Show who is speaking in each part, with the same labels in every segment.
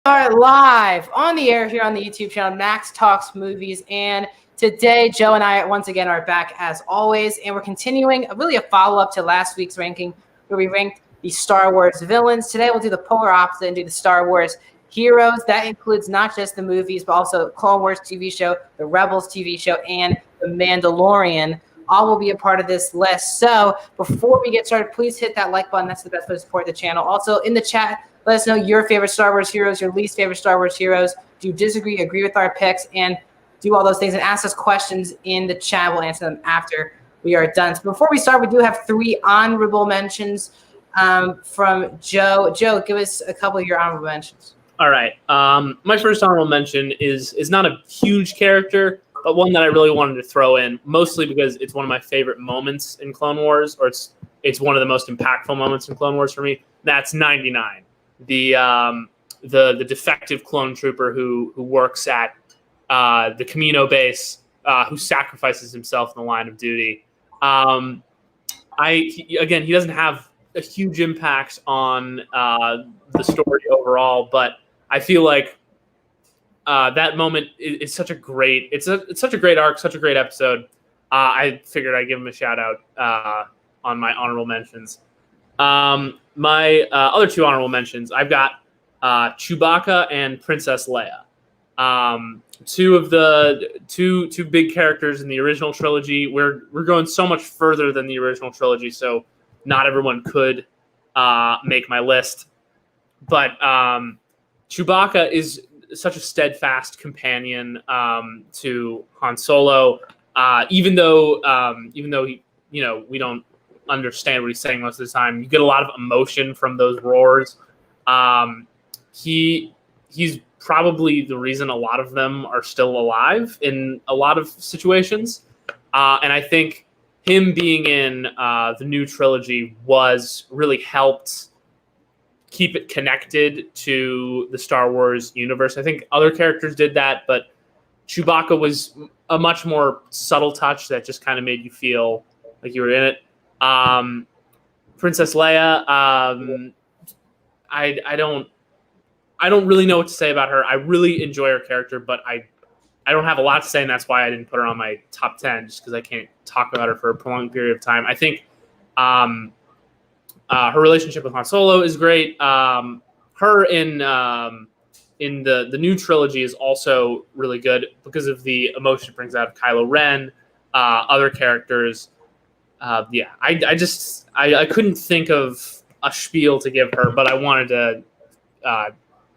Speaker 1: Are live on the air here on the YouTube channel, Max Talks Movies. And today, Joe and I once again are back as always. And we're continuing a follow-up to last week's ranking where we ranked the Star Wars villains. Today, we'll do the polar opposite and do the Star Wars heroes. That includes not just the movies, but also Clone Wars TV show, the Rebels TV show, and the Mandalorian. All will be a part of this list. So before we get started, please hit that like button. That's the best way to support the channel. Also, in the chat, let us know your favorite Star Wars heroes, your least favorite Star Wars heroes. Do you disagree, agree with our picks, and do all those things, and ask us questions in the chat. We'll answer them after we are done. So before we start, we do have 3 honorable mentions from Joe. Joe, give us a couple of your honorable mentions.
Speaker 2: All right. My first honorable mention is not a huge character, but one that I really wanted to throw in, mostly because it's one of my favorite moments in Clone Wars, or it's one of the most impactful moments in Clone Wars for me. That's 99. The defective clone trooper who works at the Kamino base, who sacrifices himself in the line of duty. He doesn't have a huge impact on the story overall, but I feel like that moment is such a great. It's such a great arc, such a great episode. I figured I'd give him a shout out on my honorable mentions. My other 2 honorable mentions, I've got Chewbacca and Princess Leia. Two of the two big characters in the original trilogy. We're going so much further than the original trilogy, so not everyone could make my list. But Chewbacca is such a steadfast companion to Han Solo, even though he, we don't understand what he's saying most of the time. You get a lot of emotion from those roars. He's probably the reason a lot of them are still alive in a lot of situations. And I think him being in the new trilogy was really helped keep it connected to the Star Wars universe. I think other characters did that, but Chewbacca was a much more subtle touch that just kind of made you feel like you were in it. Princess Leia, I don't really know what to say about her. I really enjoy her character, but I don't have a lot to say, and that's why I didn't put her on my top 10, just because I can't talk about her for a prolonged period of time. I think her relationship with Han Solo is great. Her in the new trilogy is also really good because of the emotion it brings out of Kylo Ren, other characters. I couldn't think of a spiel to give her, but I wanted to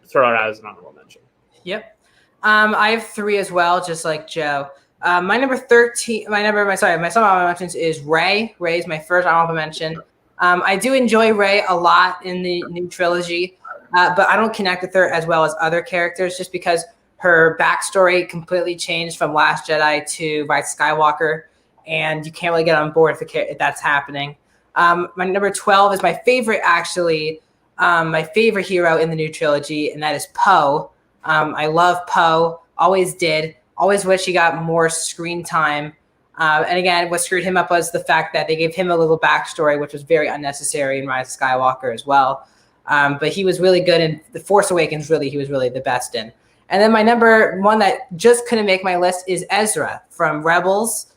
Speaker 2: throw it out as an honorable mention.
Speaker 1: Yep. I have 3 as well, just like Joe. My number 13, my second honorable mentions is Rey. Rey is my first honorable mention. I do enjoy Rey a lot in the new trilogy, but I don't connect with her as well as other characters just because her backstory completely changed from Last Jedi to Rise of Skywalker, and you can't really get on board if that's happening. My number 12 is my favorite, actually, my favorite hero in the new trilogy, and that is Poe. I love Poe, always did, always wish he got more screen time. And again, what screwed him up was the fact that they gave him a little backstory, which was very unnecessary in Rise of Skywalker as well. But he was really good in The Force Awakens. Really, he was really the best in. And then my number 1 that just couldn't make my list is Ezra from Rebels.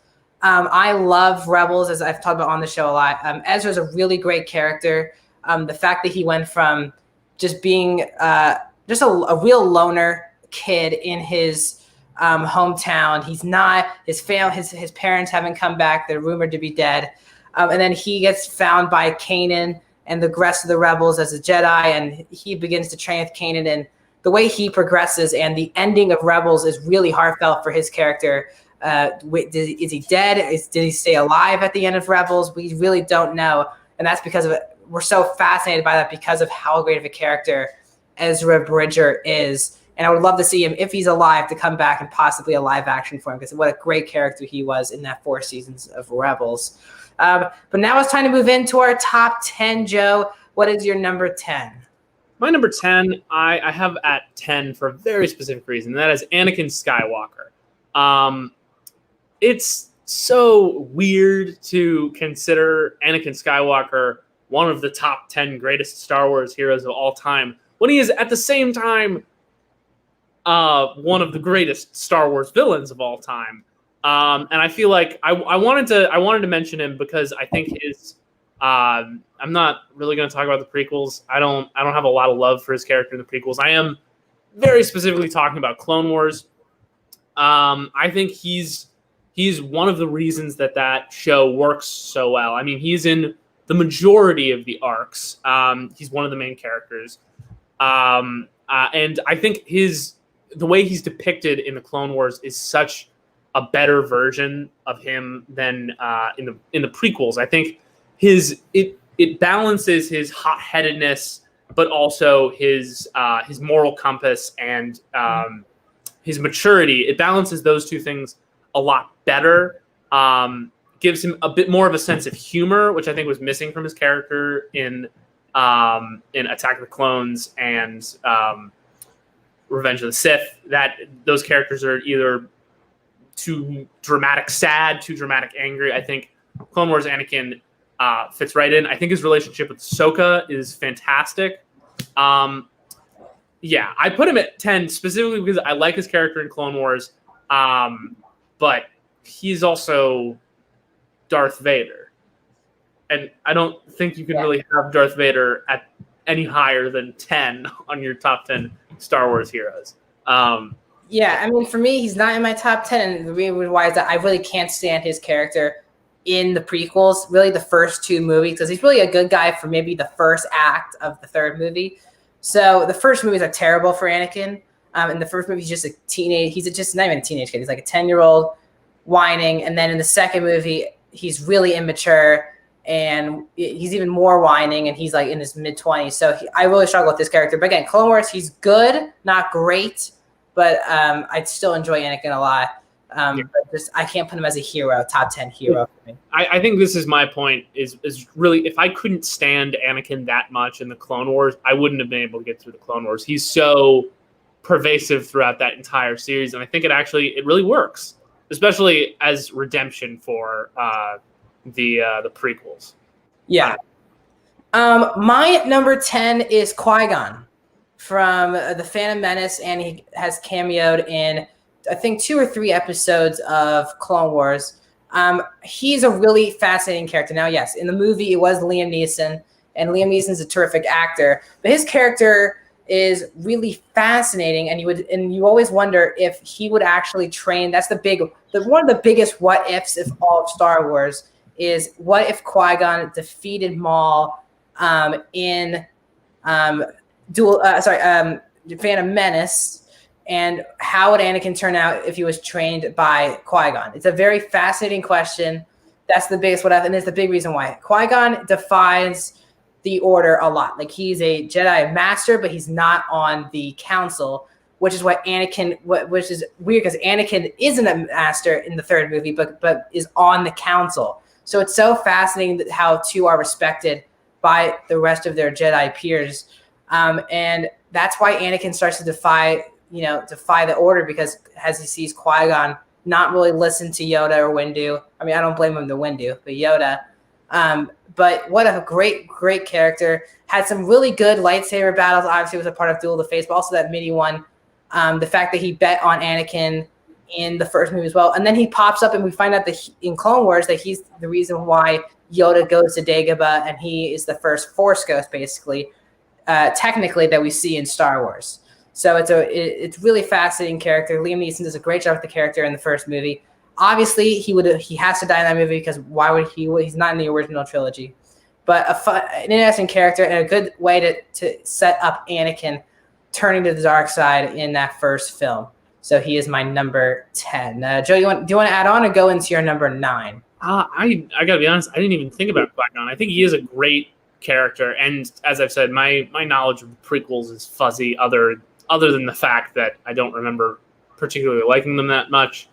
Speaker 1: I love Rebels, as I've talked about on the show a lot. Ezra's a really great character. The fact that he went from just being just a real loner kid in his hometown. He's not, his parents haven't come back. They're rumored to be dead. And then he gets found by Kanan and the rest of the rebels as a Jedi, and he begins to train with Kanan. And the way he progresses and the ending of Rebels is really heartfelt for his character. Is he dead? Did he stay alive at the end of Rebels? We really don't know. And that's because of it. We're so fascinated by that because of how great of a character Ezra Bridger is. And I would love to see him, if he's alive, to come back and possibly a live action for him, because what a great character he was in that 4 seasons of Rebels. But now it's time to move into our top 10, Joe. What is your number 10?
Speaker 2: My number 10, I have at 10 for a very specific reason, and that is Anakin Skywalker. It's so weird to consider Anakin Skywalker one of the top 10 greatest Star Wars heroes of all time, when he is at the same time one of the greatest Star Wars villains of all time. And I feel like I wanted to mention him because I think his I'm not really going to talk about the prequels. I don't have a lot of love for his character in the prequels. I am very specifically talking about Clone Wars. I think he's one of the reasons that show works so well. I mean, he's in the majority of the arcs. He's one of the main characters. And I think the way he's depicted in the Clone Wars is such a better version of him than in the prequels. I think it balances his hot-headedness, but also his moral compass and his maturity. It balances those two things a lot better. Gives him a bit more of a sense of humor, which I think was missing from his character in Attack of the Clones and Revenge of the Sith. That those characters are either too dramatic sad, too dramatic angry. I think Clone Wars Anakin fits right in. I think his relationship with Ahsoka is fantastic. Yeah, I put him at 10 specifically because I like his character in Clone Wars, but he's also Darth Vader. And I don't think you can really have Darth Vader at any higher than 10 on your top 10 Star Wars heroes.
Speaker 1: Yeah, I mean, for me, he's not in my top 10, and the reason why is that I really can't stand his character in the prequels, really the first two movies, because he's really a good guy for maybe the first act of the third movie. So the first movies are terrible for Anakin. In the first movie, he's just a teenage. He's just not even a teenage kid. He's like a 10-year-old whining. And then in the second movie, he's really immature and he's even more whining. And he's like in his mid-20s. So I really struggle with this character. But again, Clone Wars, he's good, not great, but I still enjoy Anakin a lot. But just I can't put him as a hero, top 10 hero for me.
Speaker 2: I think this is my point is really, if I couldn't stand Anakin that much in the Clone Wars, I wouldn't have been able to get through the Clone Wars. He's so pervasive throughout that entire series, and I think it really works, especially as redemption for the prequels.
Speaker 1: Yeah. My number 10 is Qui-Gon from The Phantom Menace, and he has cameoed in I think 2 or 3 episodes of Clone Wars. He's a really fascinating character. Now, yes, in the movie it was Liam Neeson, and Liam Neeson's a terrific actor, but his character is really fascinating, and you always wonder if he would actually train. That's one of the biggest what ifs of all of Star Wars is what if Qui-Gon defeated Maul in Phantom Menace. And how would Anakin turn out if he was trained by Qui-Gon? It's a very fascinating question. That's the biggest what if, and it's the big reason why. Qui-Gon defies the Order a lot. Like, he's a Jedi Master, but he's not on the Council, which is what which is weird because Anakin isn't a Master in the third movie, but is on the Council. So it's so fascinating that how two are respected by the rest of their Jedi peers, and that's why Anakin starts to defy the Order, because as he sees Qui-Gon not really listen to Yoda or Windu. I mean, I don't blame him to Windu, but Yoda. But what a great, great character. Had some really good lightsaber battles. Obviously, was a part of Duel of the Fates, but also that mini one. The fact that he bet on Anakin in the first movie as well. And then he pops up and we find out that in Clone Wars that he's the reason why Yoda goes to Dagobah, and he is the first Force ghost, basically, technically, that we see in Star Wars. So it's really fascinating character. Liam Neeson does a great job with the character in the first movie. Obviously, he has to die in that movie because why would he? He's not in the original trilogy. But an interesting character and a good way to set up Anakin turning to the dark side in that first film. So he is my number 10. Joe, do you want to add on or go into your number 9?
Speaker 2: I gotta be honest, I didn't even think about Qui-Gon. I think he is a great character, and as I've said, my knowledge of the prequels is fuzzy. Other than the fact that I don't remember particularly liking them that much.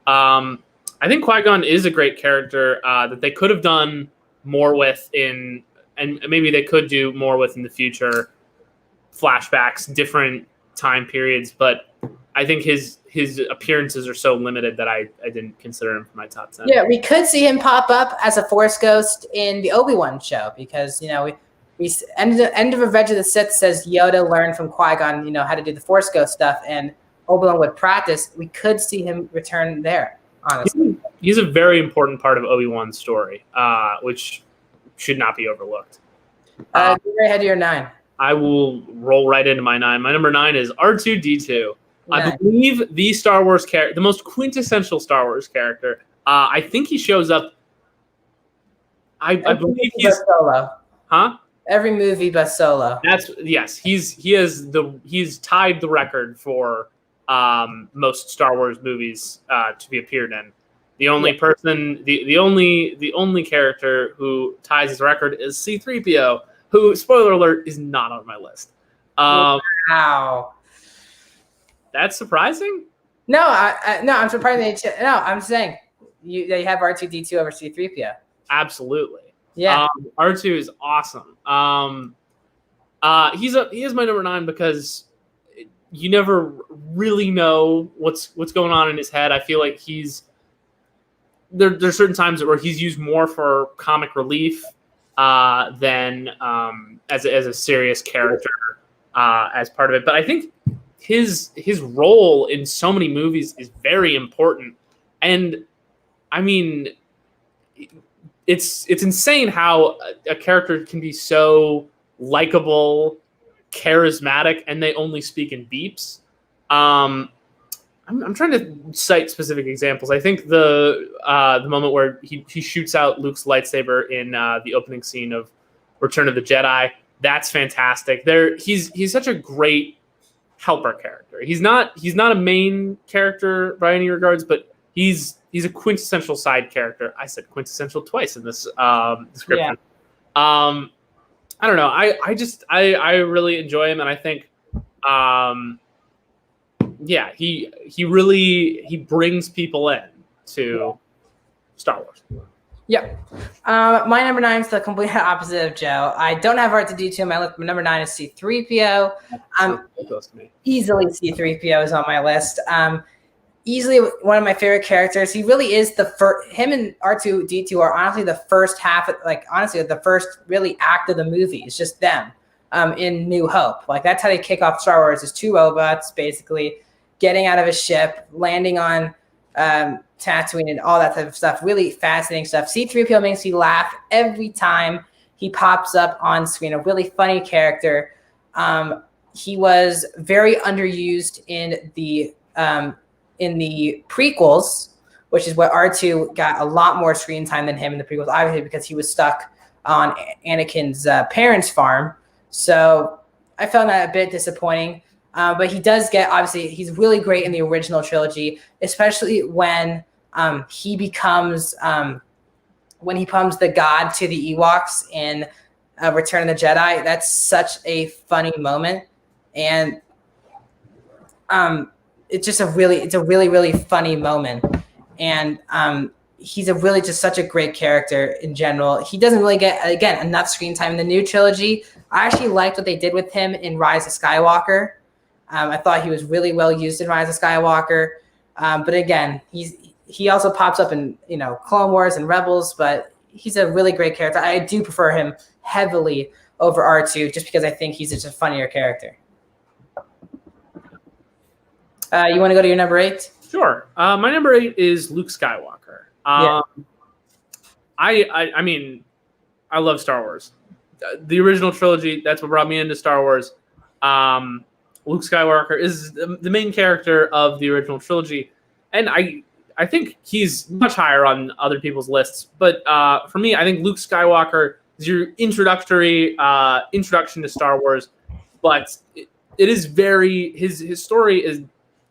Speaker 2: I think Qui-Gon is a great character that they could have done more with and maybe they could do more with in the future. Flashbacks, different time periods, but I think his appearances are so limited that I didn't consider him for my top 10.
Speaker 1: Yeah, we could see him pop up as a Force ghost in the Obi-Wan show because, end of Revenge of the Sith says Yoda learned from Qui-Gon, how to do the Force ghost stuff, and Obi-Wan would practice, we could see him return there, honestly.
Speaker 2: He's a very important part of Obi-Wan's story, which should not be overlooked.
Speaker 1: Go right ahead to your 9.
Speaker 2: I will roll right into my 9. My number 9 is R2-D2. I
Speaker 1: Nice.
Speaker 2: believe the Star Wars character, the most quintessential Star Wars character. I think he shows up. I believe he's
Speaker 1: Solo.
Speaker 2: huh.
Speaker 1: Every movie but Solo.
Speaker 2: He's tied the record for most Star Wars movies to be appeared in. The only person, the only character who ties his record is C-3PO, who, spoiler alert, is not on my list.
Speaker 1: Wow.
Speaker 2: That's surprising.
Speaker 1: No, I'm surprised I'm saying they have R2-D2 over C-3PO.
Speaker 2: Absolutely.
Speaker 1: Yeah.
Speaker 2: R2 is awesome. He is my number 9 because you never really know what's going on in his head. I feel like there's certain times where he's used more for comic relief than as a serious character as part of it. But I think his role in so many movies is very important. And I mean, it's insane how a character can be so likable, charismatic, and they only speak in beeps. I'm trying to cite specific examples. I think the moment where he shoots out Luke's lightsaber in the opening scene of Return of the Jedi, that's fantastic. He's such a great helper character. He's not a main character by any regards, but he's a quintessential side character. I said quintessential twice in this description. Yeah. I don't know. I really enjoy him, and I think he brings people in to Star Wars.
Speaker 1: Yep. My number 9 is the complete opposite of Joe. I don't have R2-D2 on my list. My number 9 is C-3PO. Easily C-3PO is on my list. Easily one of my favorite characters. He really is the first. Him and R2-D2 are honestly the first half, the first really act of the movie. It's just them in New Hope. Like, that's how they kick off Star Wars, is 2 robots basically getting out of a ship, landing on Tatooine and all that type of stuff. Really fascinating stuff. C-3PO makes me laugh every time he pops up on screen. A really funny character. He was very underused in the prequels, which is what R2 got a lot more screen time than him in the prequels, obviously because he was stuck on Anakin's parents' farm. So I found that a bit disappointing. But he does get, obviously, he's really great in the original trilogy, especially when he becomes the god to the Ewoks in Return of the Jedi. That's such a funny moment. And it's a really, really funny moment. And he's just such a great character in general. He doesn't really get, again, enough screen time in the new trilogy. I actually liked what they did with him in Rise of Skywalker. I thought he was really well used in Rise of Skywalker. But again, he also pops up in, Clone Wars and Rebels, but he's a really great character. I do prefer him heavily over R2 just because I think he's just a funnier character. You want to go to your number 8?
Speaker 2: Sure. My number 8 is Luke Skywalker. I mean, I love Star Wars. The original trilogy, that's what brought me into Star Wars. Luke Skywalker is the main character of the original trilogy. And I think he's much higher on other people's lists. But for me, I think Luke Skywalker is your introduction to Star Wars. But it is his story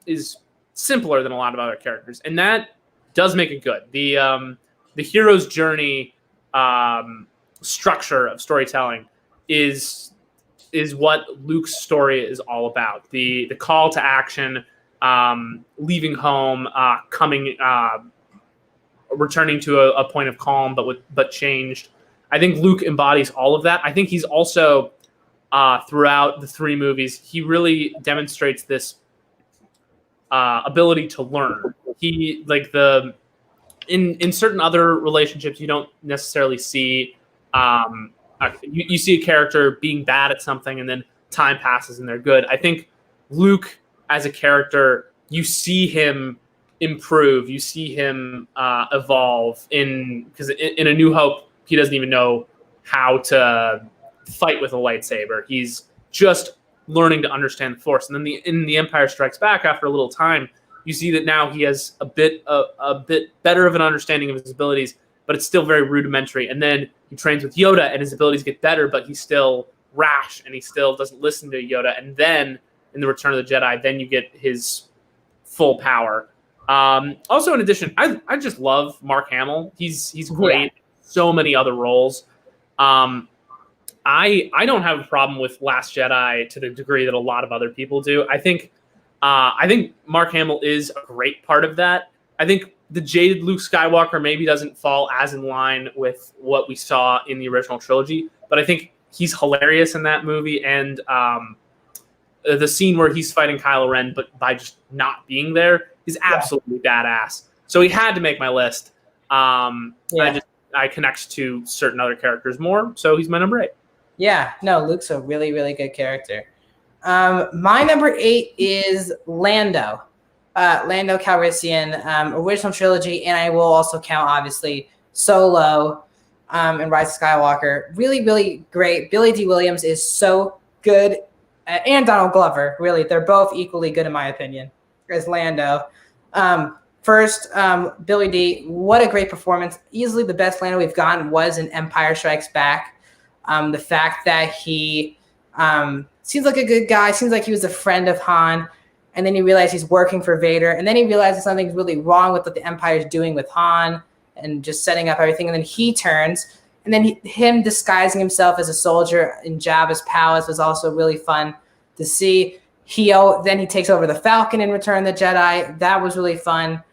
Speaker 2: is simpler than a lot of other characters, and that does make it good. The hero's journey structure of storytelling is what Luke's story is all about. The call to action, leaving home, returning to a point of calm, but changed. I think Luke embodies all of that. I think he's also throughout the 3 movies, he really demonstrates this ability to learn. He in certain other relationships you don't necessarily see. You see a character being bad at something and then time passes and they're good. I think Luke as a character, you see him improve, you see him evolve because in A New Hope, he doesn't even know how to fight with a lightsaber. He's just learning to understand the Force. And then in The Empire Strikes Back, after a little time, you see that now he has a bit better of an understanding of his abilities, but it's still very rudimentary. And then he trains with Yoda, and his abilities get better, but he's still rash, and he still doesn't listen to Yoda. And then in The Return of the Jedi, then you get his full power. Also, in addition, I just love Mark Hamill. He's great. Yeah. So many other roles. I don't have a problem with Last Jedi to the degree that a lot of other people do. I think Mark Hamill is a great part of that. I think the jaded Luke Skywalker maybe doesn't fall as in line with what we saw in the original trilogy, but I think he's hilarious in that movie. And the scene where he's fighting Kylo Ren, but by just not being there, is absolutely badass. So he had to make my list. I connect to certain other characters more, so he's my number 8.
Speaker 1: Yeah, no, Luke's a really, really good character. My number 8 is Lando. Lando Calrissian, original trilogy, and I will also count, obviously, Solo and Rise of Skywalker. Really, really great. Billy D. Williams is so good, and Donald Glover, really. They're both equally good, in my opinion, as Lando. First, Billy D., what a great performance. Easily the best Lando we've gotten was in Empire Strikes Back. The fact that he seems like a good guy, seems like he was a friend of Han, and then he realized he's working for Vader, and then he realizes something's really wrong with what the Empire is doing with Han and just setting up everything, and then he turns, and then him disguising himself as a soldier in Jabba's palace was also really fun to see. Then he takes over the Falcon in Return of the Jedi. That was really fun.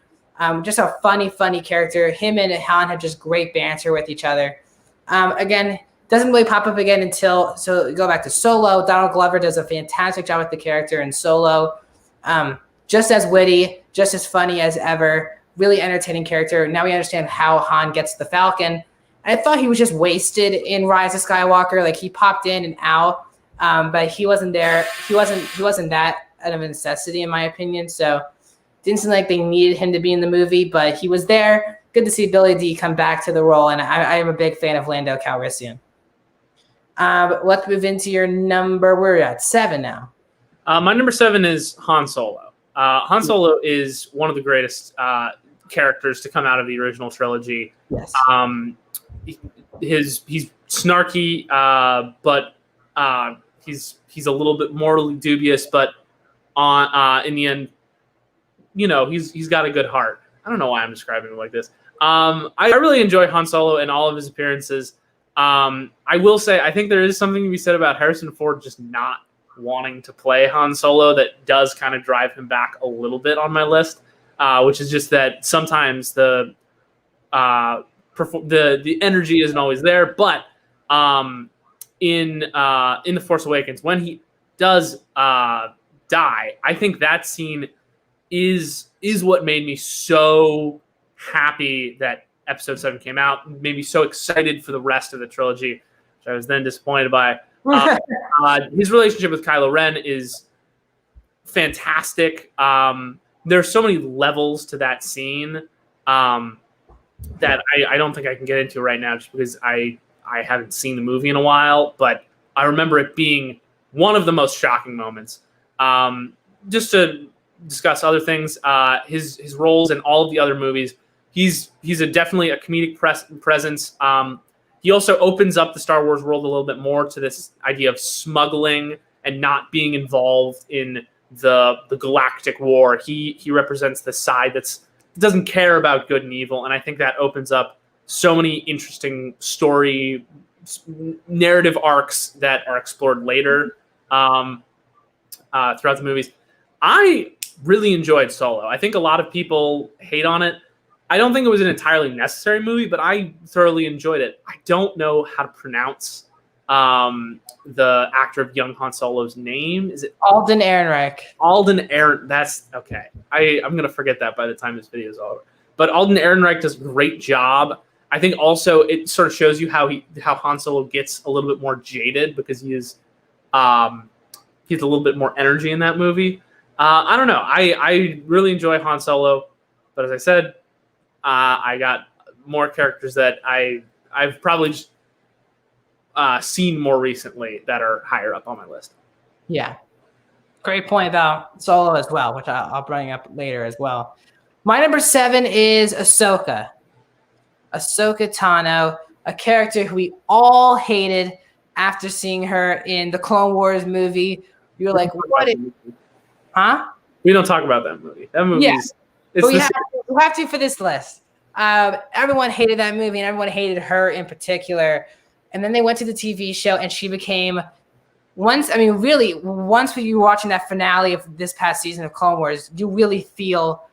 Speaker 1: Just a funny character. Him and Han have just great banter with each other. Again, doesn't really pop up again so go back to Solo. Donald Glover does a fantastic job with the character in Solo. Just as witty, just as funny as ever. Really entertaining character. Now we understand how Han gets the Falcon. I thought he was just wasted in Rise of Skywalker. Like, he popped in and out, but he wasn't there. He wasn't that out of a necessity, in my opinion. So didn't seem like they needed him to be in the movie, but he was there. Good to see Billy D come back to the role, and I am a big fan of Lando Calrissian. Let's move into your number. We're at 7 now.
Speaker 2: My number 7 is Han Solo. Han Solo is one of the greatest characters to come out of the original trilogy.
Speaker 1: Yes.
Speaker 2: He's snarky, but he's a little bit morally dubious, but in the end, he's got a good heart. I don't know why I'm describing him like this. I really enjoy Han Solo and all of his appearances. I will say, I think there is something to be said about Harrison Ford just not wanting to play Han Solo that does kind of drive him back a little bit on my list, which is just that sometimes the energy isn't always there. But in The Force Awakens, when he does die, I think that scene is what made me so happy that Episode 7 came out, made me so excited for the rest of the trilogy, which I was then disappointed by. His relationship with Kylo Ren is fantastic. There's so many levels to that scene that I don't think I can get into right now, just because I haven't seen the movie in a while, but I remember it being one of the most shocking moments. Just to discuss other things, his roles in all of the other movies, he's definitely a comedic presence. He also opens up the Star Wars world a little bit more to this idea of smuggling and not being involved in the galactic war. He represents the side that doesn't care about good and evil, and I think that opens up so many interesting story narrative arcs that are explored later throughout the movies. I really enjoyed Solo. I think a lot of people hate on it. I don't think it was an entirely necessary movie, but I thoroughly enjoyed it. I don't know how to pronounce the actor of young Han Solo's name. Is it
Speaker 1: Alden Ehrenreich?
Speaker 2: Alden Ehrenreich. That's okay. I'm going to forget that by the time this video is over. But Alden Ehrenreich does a great job. I think also it sort of shows you how Han Solo gets a little bit more jaded, because he has a little bit more energy in that movie. I don't know. I really enjoy Han Solo, but as I said, I got more characters that I've probably just, seen more recently that are higher up on my list.
Speaker 1: Yeah. Great point about Solo as well, which I'll bring up later as well. My number 7 is Ahsoka. Ahsoka Tano, a character who we all hated after seeing her in the Clone Wars movie. You're like, what? Huh?
Speaker 2: We don't talk about that movie. That movie is.
Speaker 1: But we have to for this list. Everyone hated that movie, and everyone hated her in particular. And then they went to the TV show, and she became once you were watching that finale of this past season of Clone Wars, you really feel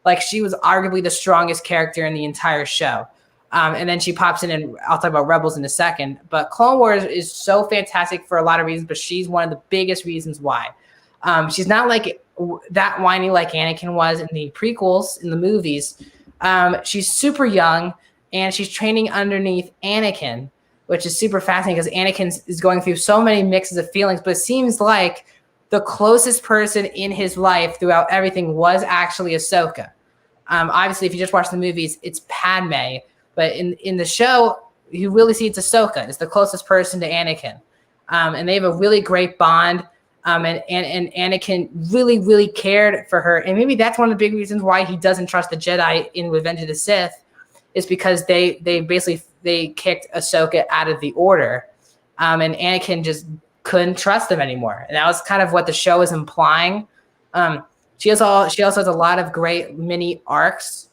Speaker 1: like she was arguably the strongest character in the entire show. And then she pops in, and I'll talk about Rebels in a second. But Clone Wars is so fantastic for a lot of reasons, but she's one of the biggest reasons why. She's not like that whiny like Anakin was in the prequels, in the movies. She's super young, and she's training underneath Anakin, which is super fascinating because Anakin is going through so many mixes of feelings, but it seems like the closest person in his life throughout everything was actually Ahsoka. Obviously, if you just watch the movies, it's Padme, but in the show, you really see it's Ahsoka. It's the closest person to Anakin. And they have a really great bond. And Anakin really, really cared for her. And maybe that's one of the big reasons why he doesn't trust the Jedi in Revenge of the Sith, is because they kicked Ahsoka out of the Order. And Anakin just couldn't trust them anymore. And that was kind of what the show is implying. She also has a lot of great mini arcs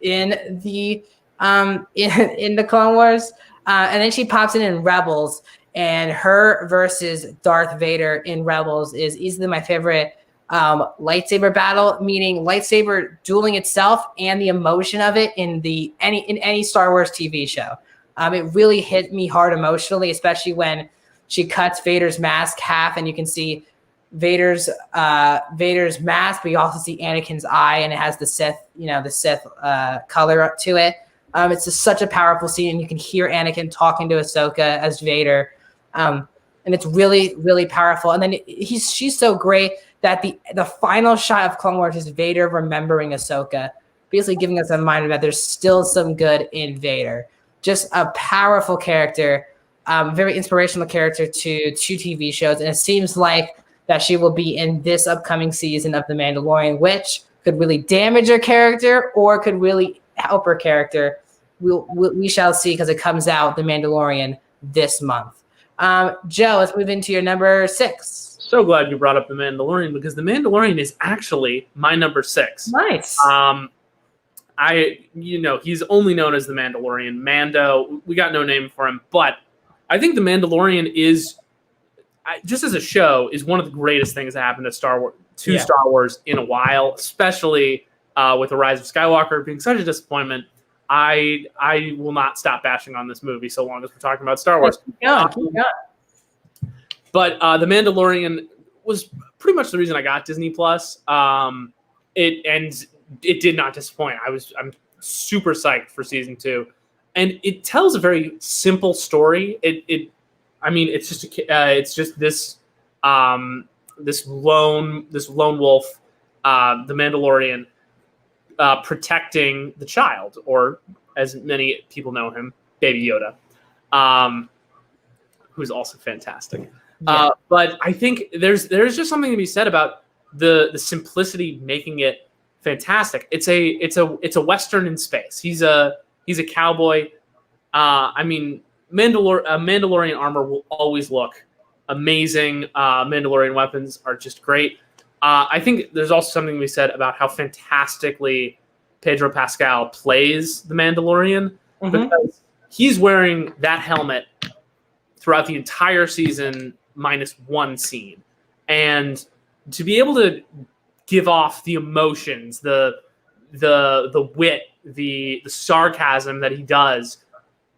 Speaker 1: in the in the Clone Wars. And then she pops in Rebels, and her versus Darth Vader in Rebels is easily my favorite lightsaber battle, meaning lightsaber dueling itself and the emotion of it in any Star Wars TV show. It really hit me hard emotionally, especially when she cuts Vader's mask half, and you can see Vader's mask, but you also see Anakin's eye, and it has the Sith color to it. It's just such a powerful scene, and you can hear Anakin talking to Ahsoka as Vader, and it's really, really powerful. And then she's so great that the final shot of Clone Wars is Vader remembering Ahsoka, basically giving us a reminder that there's still some good in Vader. Just a powerful character, very inspirational character to TV shows, and it seems like that she will be in this upcoming season of The Mandalorian, which could really damage her character or could really help her character. We shall see, because it comes out, The Mandalorian, this month. Joe, let's move into your number 6.
Speaker 2: So glad you brought up The Mandalorian, because The Mandalorian is actually my number 6.
Speaker 1: Nice.
Speaker 2: He's only known as The Mandalorian. Mando, we got no name for him, but I think The Mandalorian is, just as a show, is one of the greatest things that happened to Star Wars in a while, especially with The Rise of Skywalker being such a disappointment. I will not stop bashing on this movie so long as we're talking about Star Wars.
Speaker 1: Yeah.
Speaker 2: But The Mandalorian was pretty much the reason I got Disney Plus. It did not disappoint. I'm super psyched for season 2, and it tells a very simple story. It's just this lone wolf, the Mandalorian, protecting the child, or as many people know him, Baby Yoda, who's also fantastic. Yeah. But I think there's just something to be said about the simplicity making it fantastic. It's a Western in space. He's a cowboy. Mandalorian armor will always look amazing. Mandalorian weapons are just great. I think there's also something to be said about how fantastically Pedro Pascal plays the Mandalorian, because he's wearing that helmet throughout the entire season, minus one scene. And to be able to give off the emotions, the wit, the sarcasm that he does,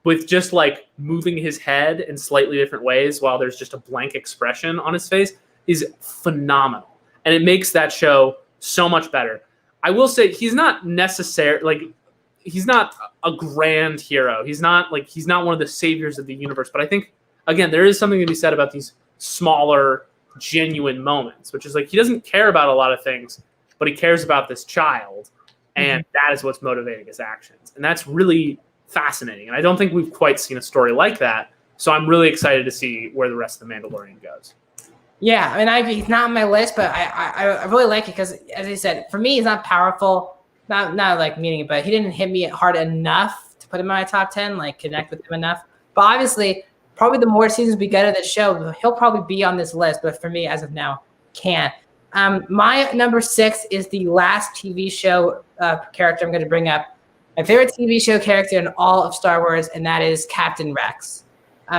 Speaker 2: with just like moving his head in slightly different ways while there's just a blank expression on his face, is phenomenal. And it makes that show so much better. I will say he's not he's not a grand hero. He's not one of the saviors of the universe. But I think, again, there is something to be said about these smaller genuine moments, which is like he doesn't care about a lot of things, but he cares about this child, and that is what's motivating his actions. And that's really fascinating. And I don't think we've quite seen a story like that. So I'm really excited to see where the rest of the Mandalorian goes.
Speaker 1: Yeah, I mean, he's not on my list, but I really like it because, as I said, for me, he's not powerful, not like meaning it, but he didn't hit me hard enough to put him in my top 10, like connect with him enough. But obviously, probably the more seasons we get of the show, he'll probably be on this list. But for me, as of now, can't. My number 6 is the last TV show character I'm going to bring up. My favorite TV show character in all of Star Wars, and that is Captain Rex.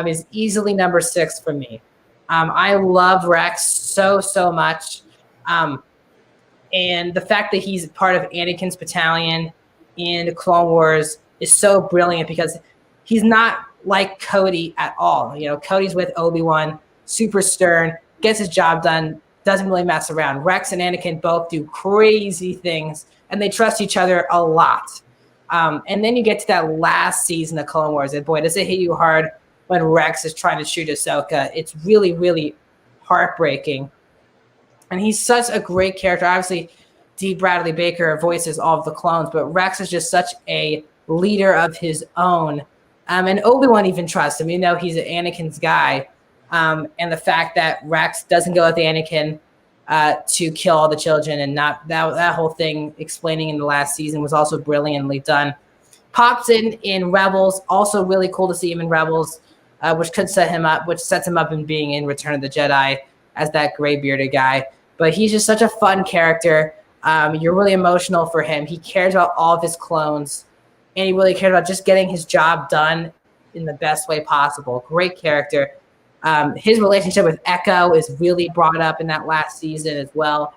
Speaker 1: Is easily number 6 for me. I love Rex so much. And the fact that he's part of Anakin's battalion in the Clone Wars is so brilliant because he's not like Cody at all. You know, Cody's with Obi-Wan, super stern, gets his job done, doesn't really mess around. Rex and Anakin both do crazy things, and they trust each other a lot. And then you get to that last season of Clone Wars, and boy, does it hit you hard when Rex is trying to shoot Ahsoka. It's really heartbreaking. And he's such a great character. Obviously, D. Bradley Baker voices all of the clones, but Rex is just such a leader of his own. And Obi-Wan even trusts him. You know, he's Anakin's guy. And the fact that Rex doesn't go with Anakin to kill all the children, and not that whole thing explaining in the last season was also brilliantly done. Pops in Rebels, also really cool to see him in Rebels, which sets him up in being in Return of the Jedi as that gray bearded guy. But he's just such a fun character. You're really emotional for him. He cares about all of his clones, and he really cares about just getting his job done in the best way possible. Great character. His relationship with Echo is really brought up in that last season as well.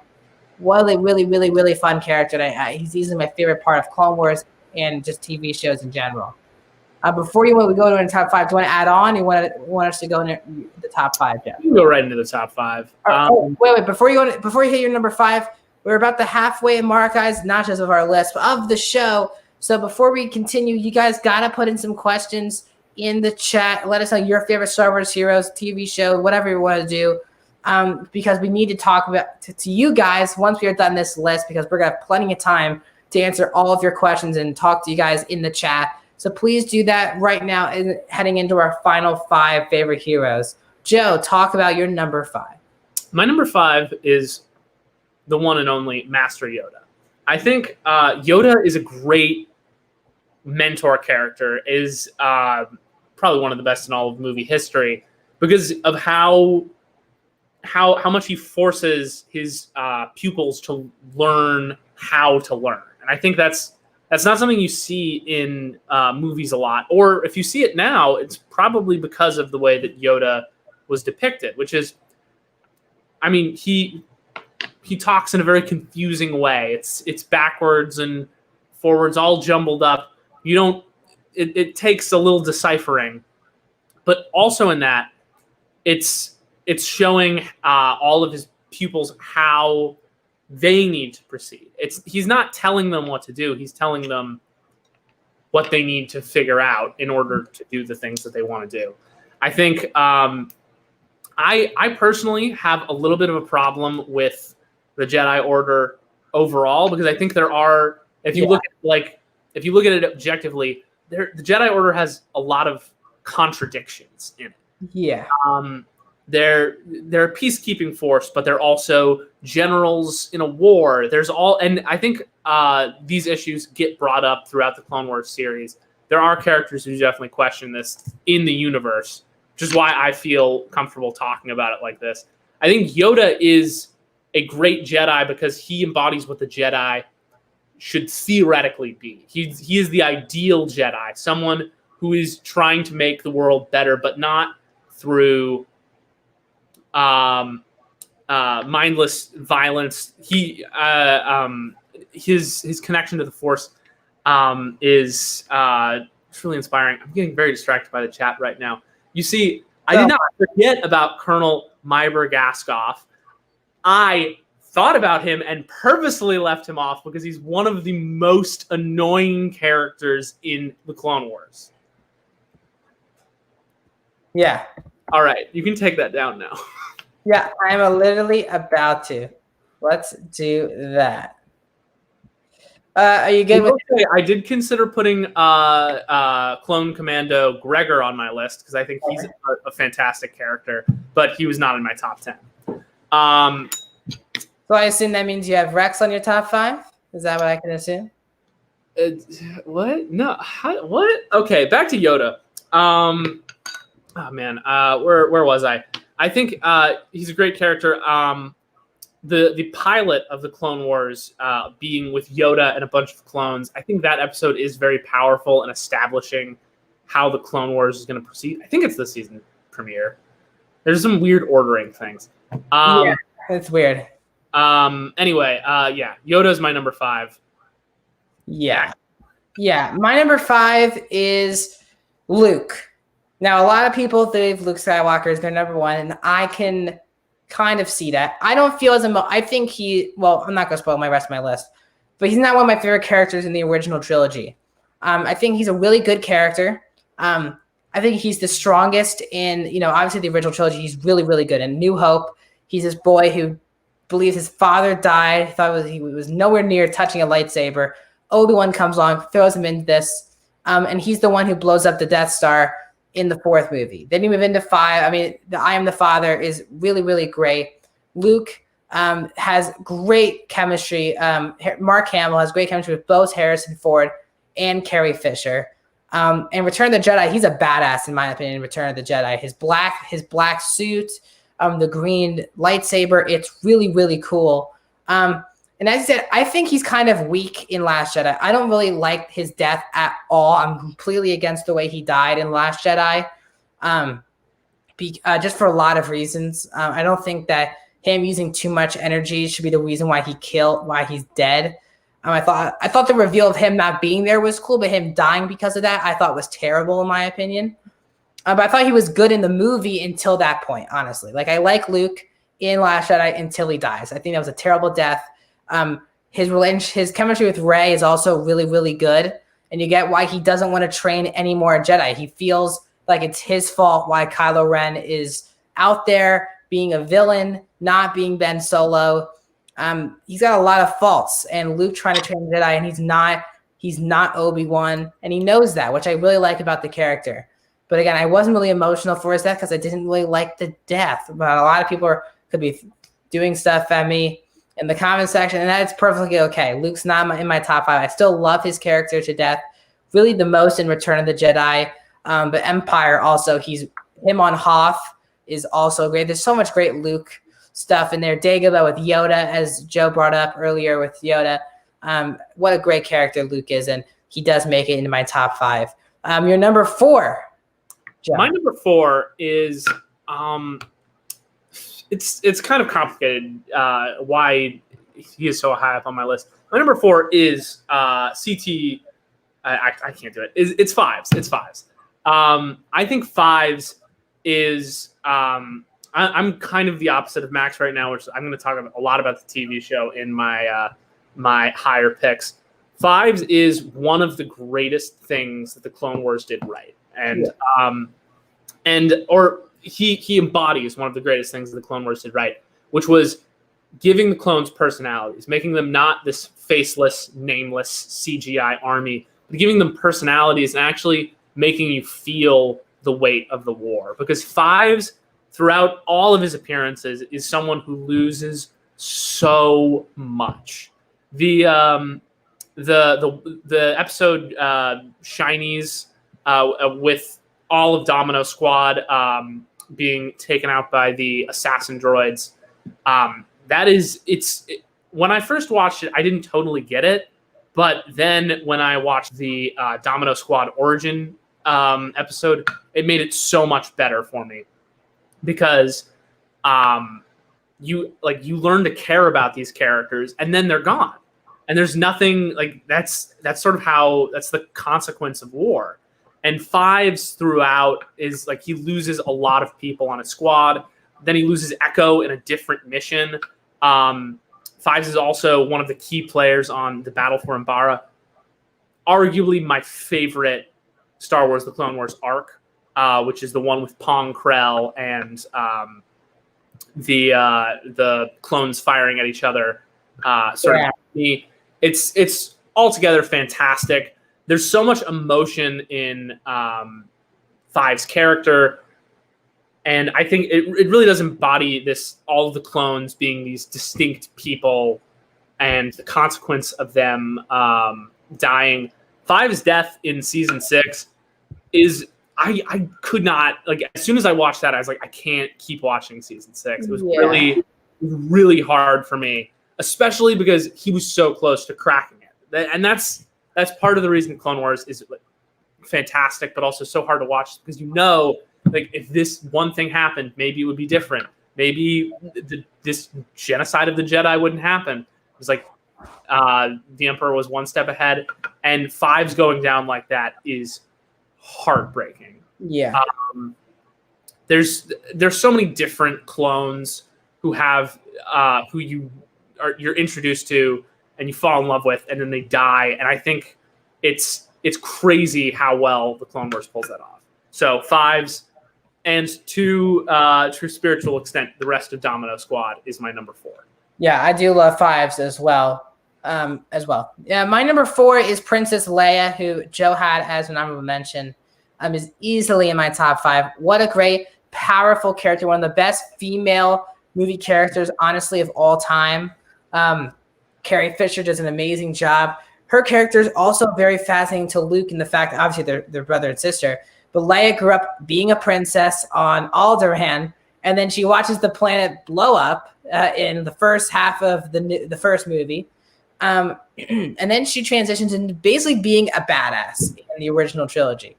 Speaker 1: What a really fun character. He's easily my favorite part of Clone Wars and just TV shows in general. Before we go to the top 5, do you want to add on? Or you want us to go in the top 5, Jeff?
Speaker 2: You can go right into the top 5.
Speaker 1: Wait. Before you hit your number 5, we're about the halfway mark, guys, not just of our list, but of the show. So before we continue, you guys got to put in some questions in the chat. Let us know your favorite Star Wars heroes, TV show, whatever you want to do, because we need to talk about to you guys once we are done this list, because we're going to have plenty of time to answer all of your questions and talk to you guys in the chat. So please do that right now, heading into our final 5 favorite heroes. Joe, talk about your number 5.
Speaker 2: My number 5 is the one and only Master Yoda. I think Yoda is a great mentor character, is probably one of the best in all of movie history because of how much he forces his pupils to learn how to learn. And I think that's not something you see in movies a lot. Or if you see it now, it's probably because of the way that Yoda was depicted, which is, I mean, he talks in a very confusing way. It's backwards and forwards, all jumbled up. It takes a little deciphering. But also in that, it's showing all of his pupils how they need to proceed. He's not telling them what to do. He's telling them what they need to figure out in order to do the things that they want to do. I think I personally have a little bit of a problem with the Jedi Order overall, because I think there are, if you look at it objectively, the Jedi Order has a lot of contradictions in it.
Speaker 1: Yeah.
Speaker 2: They're a peacekeeping force, but they're also generals in a war. And I think these issues get brought up throughout the Clone Wars series. There are characters who definitely question this in the universe, which is why I feel comfortable talking about it like this. I think Yoda is a great Jedi because he embodies what the Jedi should theoretically be. He is the ideal Jedi, someone who is trying to make the world better, but not through mindless violence. His connection to the Force is truly inspiring. I'm getting very distracted by the chat right now. You see, I did not forget about Colonel Myber Gaskoff. I thought about him and purposely left him off because he's one of the most annoying characters in the Clone Wars.
Speaker 1: Yeah.
Speaker 2: All right, you can take that down now.
Speaker 1: Yeah, I'm literally about to. Let's do that. Are you good with?
Speaker 2: I did consider putting Clone Commando Gregor on my list because I think he's a fantastic character, but he was not in my top 10.
Speaker 1: So I assume that means you have Rex on your top 5? Is that what I can assume?
Speaker 2: What? No. What? Okay, back to Yoda. Oh man, where was I? I think he's a great character. The pilot of the Clone Wars being with Yoda and a bunch of clones, I think that episode is very powerful in establishing how the Clone Wars is going to proceed. I think it's the season premiere. There's some weird ordering things.
Speaker 1: Yeah, it's weird.
Speaker 2: Anyway, yeah, Yoda is my number 5.
Speaker 1: Yeah. My number 5 is Luke. Now, a lot of people think Luke Skywalker is their number 1, and I can kind of see that. I don't feel I think I'm not going to spoil my rest of my list, but he's not one of my favorite characters in the original trilogy. I think he's a really good character. I think he's the strongest in, obviously the original trilogy. He's really, really good. In New Hope, he's this boy who believes his father died, thought he was nowhere near touching a lightsaber. Obi-Wan comes along, throws him into this, and he's the one who blows up the Death Star in the 4th movie. Then you move into 5. I mean, the I Am the Father is really, really great. Luke has great chemistry. Mark Hamill has great chemistry with both Harrison Ford and Carrie Fisher. And Return of the Jedi, he's a badass in my opinion. In Return of the Jedi, his black suit, the green lightsaber, it's really, really cool. And as I said, I think he's kind of weak in Last Jedi. I don't really like his death at all. I'm completely against the way he died in Last Jedi, just for a lot of reasons. I don't think that him using too much energy should be the reason why he's dead. I thought the reveal of him not being there was cool, but him dying because of that, I thought was terrible in my opinion. But I thought he was good in the movie until that point, honestly. Like, I like Luke in Last Jedi until he dies. I think that was a terrible death. His chemistry with Rey is also really, really good. And you get why he doesn't want to train any more Jedi. He feels like it's his fault why Kylo Ren is out there being a villain, not being Ben Solo. He's got a lot of faults. And Luke trying to train Jedi, and he's not Obi-Wan. And he knows that, which I really like about the character. But again, I wasn't really emotional for his death because I didn't really like the death. But a lot of people could be doing stuff at me in the comment section, and that's perfectly okay. Luke's not in my top 5. I still love his character to death, really the most in Return of the Jedi. But Empire also, him on Hoth is also great. There's so much great Luke stuff in there. Dagobah with Yoda, as Joe brought up earlier with Yoda. What a great character Luke is, and he does make it into my top 5. Your number 4, Joe.
Speaker 2: My number 4 is it's kind of complicated why he is so high up on my list. My number 4 is CT. I can't do it. It's Fives. It's Fives. I think Fives is. I'm kind of the opposite of Max right now, which I'm going to talk a lot about the TV show in my my higher picks. Fives is one of the greatest things that the Clone Wars did right, and he embodies one of the greatest things that the Clone Wars did right, which was giving the clones personalities, making them not this faceless, nameless CGI army, but giving them personalities and actually making you feel the weight of the war. Because Fives, throughout all of his appearances, is someone who loses so much. The episode Shinies with all of Domino Squad being taken out by the assassin droids. When I first watched it, I didn't totally get it. But then when I watched the Domino Squad origin episode, it made it so much better for me because you learn to care about these characters and then they're gone. And there's nothing that's sort of that's the consequence of war. And Fives throughout is he loses a lot of people on his squad. Then he loses Echo in a different mission. Fives is also one of the key players on the Battle for Umbara. Arguably my favorite Star Wars: The Clone Wars arc, which is the one with Pong Krell and the clones firing at each other. It's altogether fantastic. There's so much emotion in Five's character, and I think it really does embody all of the clones being these distinct people and the consequence of them dying. Five's death in season 6 is I could not, like, as soon as I watched that, I was like, I can't keep watching season 6. It was really hard for me, especially because he was so close to cracking it. And that's part of the reason Clone Wars is fantastic, but also so hard to watch, because like, if this one thing happened, maybe it would be different. Maybe this genocide of the Jedi wouldn't happen. It was like the Emperor was one step ahead, and Five's going down like that is heartbreaking.
Speaker 1: Yeah.
Speaker 2: There's so many different clones who have you're introduced to and you fall in love with, and then they die. And I think it's crazy how well the Clone Wars pulls that off. So Fives, and to a spiritual extent, the rest of Domino Squad is my number 4.
Speaker 1: Yeah, I do love Fives as well. Yeah, my number 4 is Princess Leia, who Joe had as an honorable mention. Is easily in my top 5. What a great, powerful character. One of the best female movie characters, honestly, of all time. Carrie Fisher does an amazing job. Her character is also very fascinating to Luke in the fact that obviously they're brother and sister. But Leia grew up being a princess on Alderaan, and then she watches the planet blow up in the first half of the first movie. And then she transitions into basically being a badass in the original trilogy.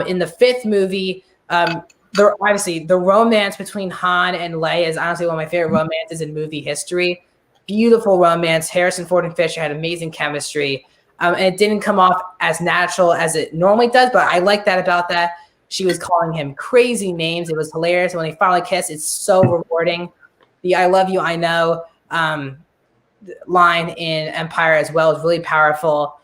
Speaker 1: In the 5th movie, obviously the romance between Han and Leia is honestly one of my favorite romances in movie history. Beautiful romance. Harrison Ford and Fisher had amazing chemistry. And it didn't come off as natural as it normally does, but I like that about that. She was calling him crazy names. It was hilarious. When they finally kiss, it's so rewarding. The I love you, I know line in Empire as well is really powerful.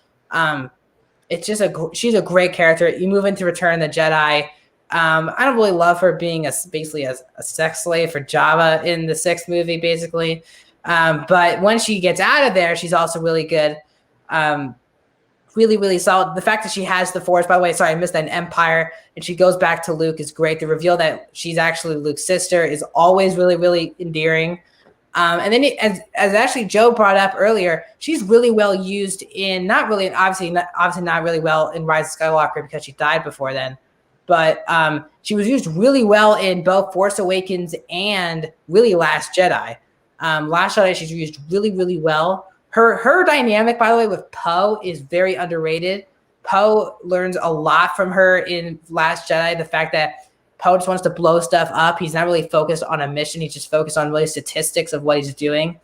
Speaker 1: It's just she's a great character. You move into Return of the Jedi. I don't really love her being basically a sex slave for Jabba in the 6th movie, basically. But when she gets out of there, she's also really good. Really, really solid. The fact that she has the Force, by the way, sorry, I missed that in Empire, and she goes back to Luke is great. The reveal that she's actually Luke's sister is always really, really endearing. And then, as actually Joe brought up earlier, she's really well used in obviously not really well in Rise of Skywalker because she died before then, but she was used really well in both Force Awakens and really Last Jedi. Last Jedi, she's used really, really well. Her dynamic, by the way, with Poe is very underrated. Poe learns a lot from her in Last Jedi. The fact that Poe just wants to blow stuff up. He's not really focused on a mission. He's just focused on really statistics of what he's doing.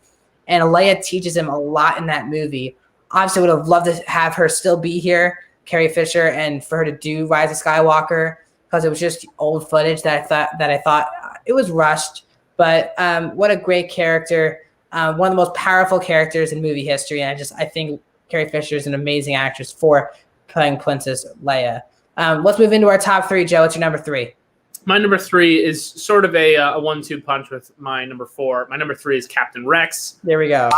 Speaker 1: And Leia teaches him a lot in that movie. Obviously, would have loved to have her still be here, Carrie Fisher, and for her to do Rise of Skywalker, because it was just old footage that I thought it was rushed. But what a great character. One of the most powerful characters in movie history. And I think Carrie Fisher is an amazing actress for playing Princess Leia. Let's move into our top 3. Joe, what's your number 3?
Speaker 2: My number 3 is sort of a 1-2 punch with my number 4. My number 3 is Captain Rex.
Speaker 1: There we go.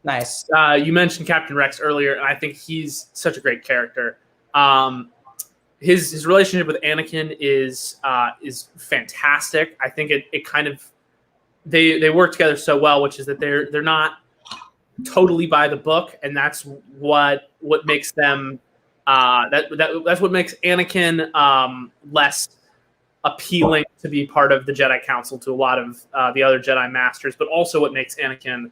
Speaker 1: Nice.
Speaker 2: You mentioned Captain Rex earlier, and I think he's such a great character. His relationship with Anakin is fantastic. I think it kind of they work together so well, which is that they're not totally by the book, and that's what makes them that's what makes Anakin less appealing to be part of the Jedi Council to a lot of the other Jedi Masters, but also what makes Anakin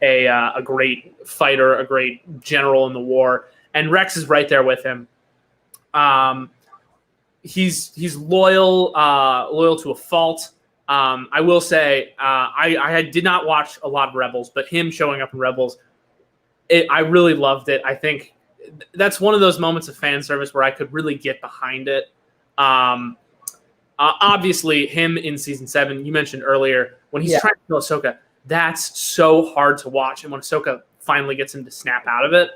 Speaker 2: a great fighter, a great general in the war. And Rex is right there with him. He's loyal to a fault. I will say I did not watch a lot of Rebels, but him showing up in Rebels, I really loved it. I think that's one of those moments of fan service where I could really get behind it. Obviously, him in season 7, you mentioned earlier, when he's trying to kill Ahsoka, that's so hard to watch. And when Ahsoka finally gets him to snap out of it,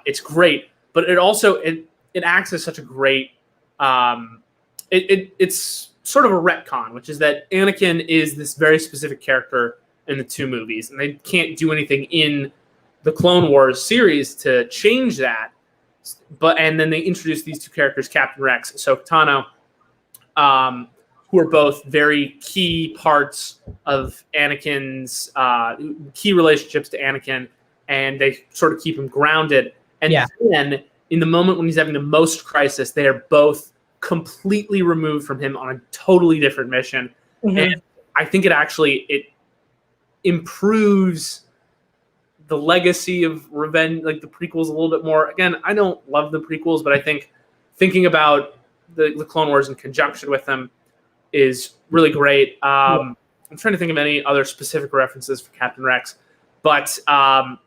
Speaker 2: it's great. But it also it acts as such a great it's sort of a retcon, which is that Anakin is this very specific character in the 2 movies, and they can't do anything in the Clone Wars series to change that. And then they introduced these 2 characters, Captain Rex, Ahsoka Tano, who are both very key parts of Anakin's key relationships to Anakin, and they sort of keep him grounded. And then in the moment when he's having the most crisis, they are both completely removed from him on a totally different mission. And I think it improves the legacy of Revenge, like the prequels, a little bit more. Again, I don't love the prequels, but I think thinking about the Clone Wars in conjunction with them is really great. I'm trying to think of any other specific references for Captain Rex, but I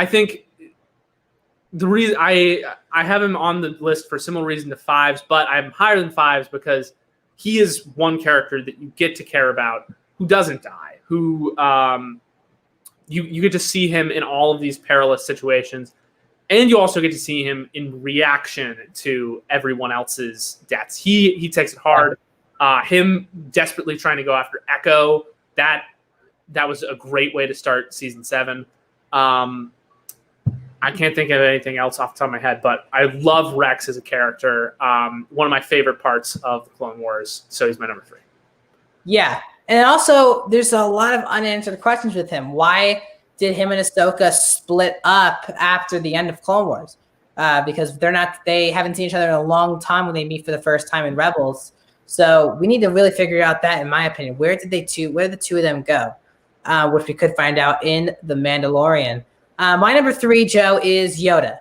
Speaker 2: think the reason I have him on the list for similar reason to 5s, but I'm higher than 5s because he is one character that you get to care about who doesn't die, who you get to see him in all of these perilous situations, and you also get to see him in reaction to everyone else's deaths. He takes it hard. Him desperately trying to go after Echo, that was a great way to start season 7. I can't think of anything else off the top of my head, but I love Rex as a character. One of my favorite parts of the Clone Wars, so he's my number 3.
Speaker 1: Yeah, and also there's a lot of unanswered questions with him. Why did him and Ahsoka split up after the end of Clone Wars? Because they haven't seen each other in a long time when they meet for the first time in Rebels. So we need to really figure out that, in my opinion. Where did the 2 of them go? Which we could find out in The Mandalorian. My number 3, Joe, is Yoda,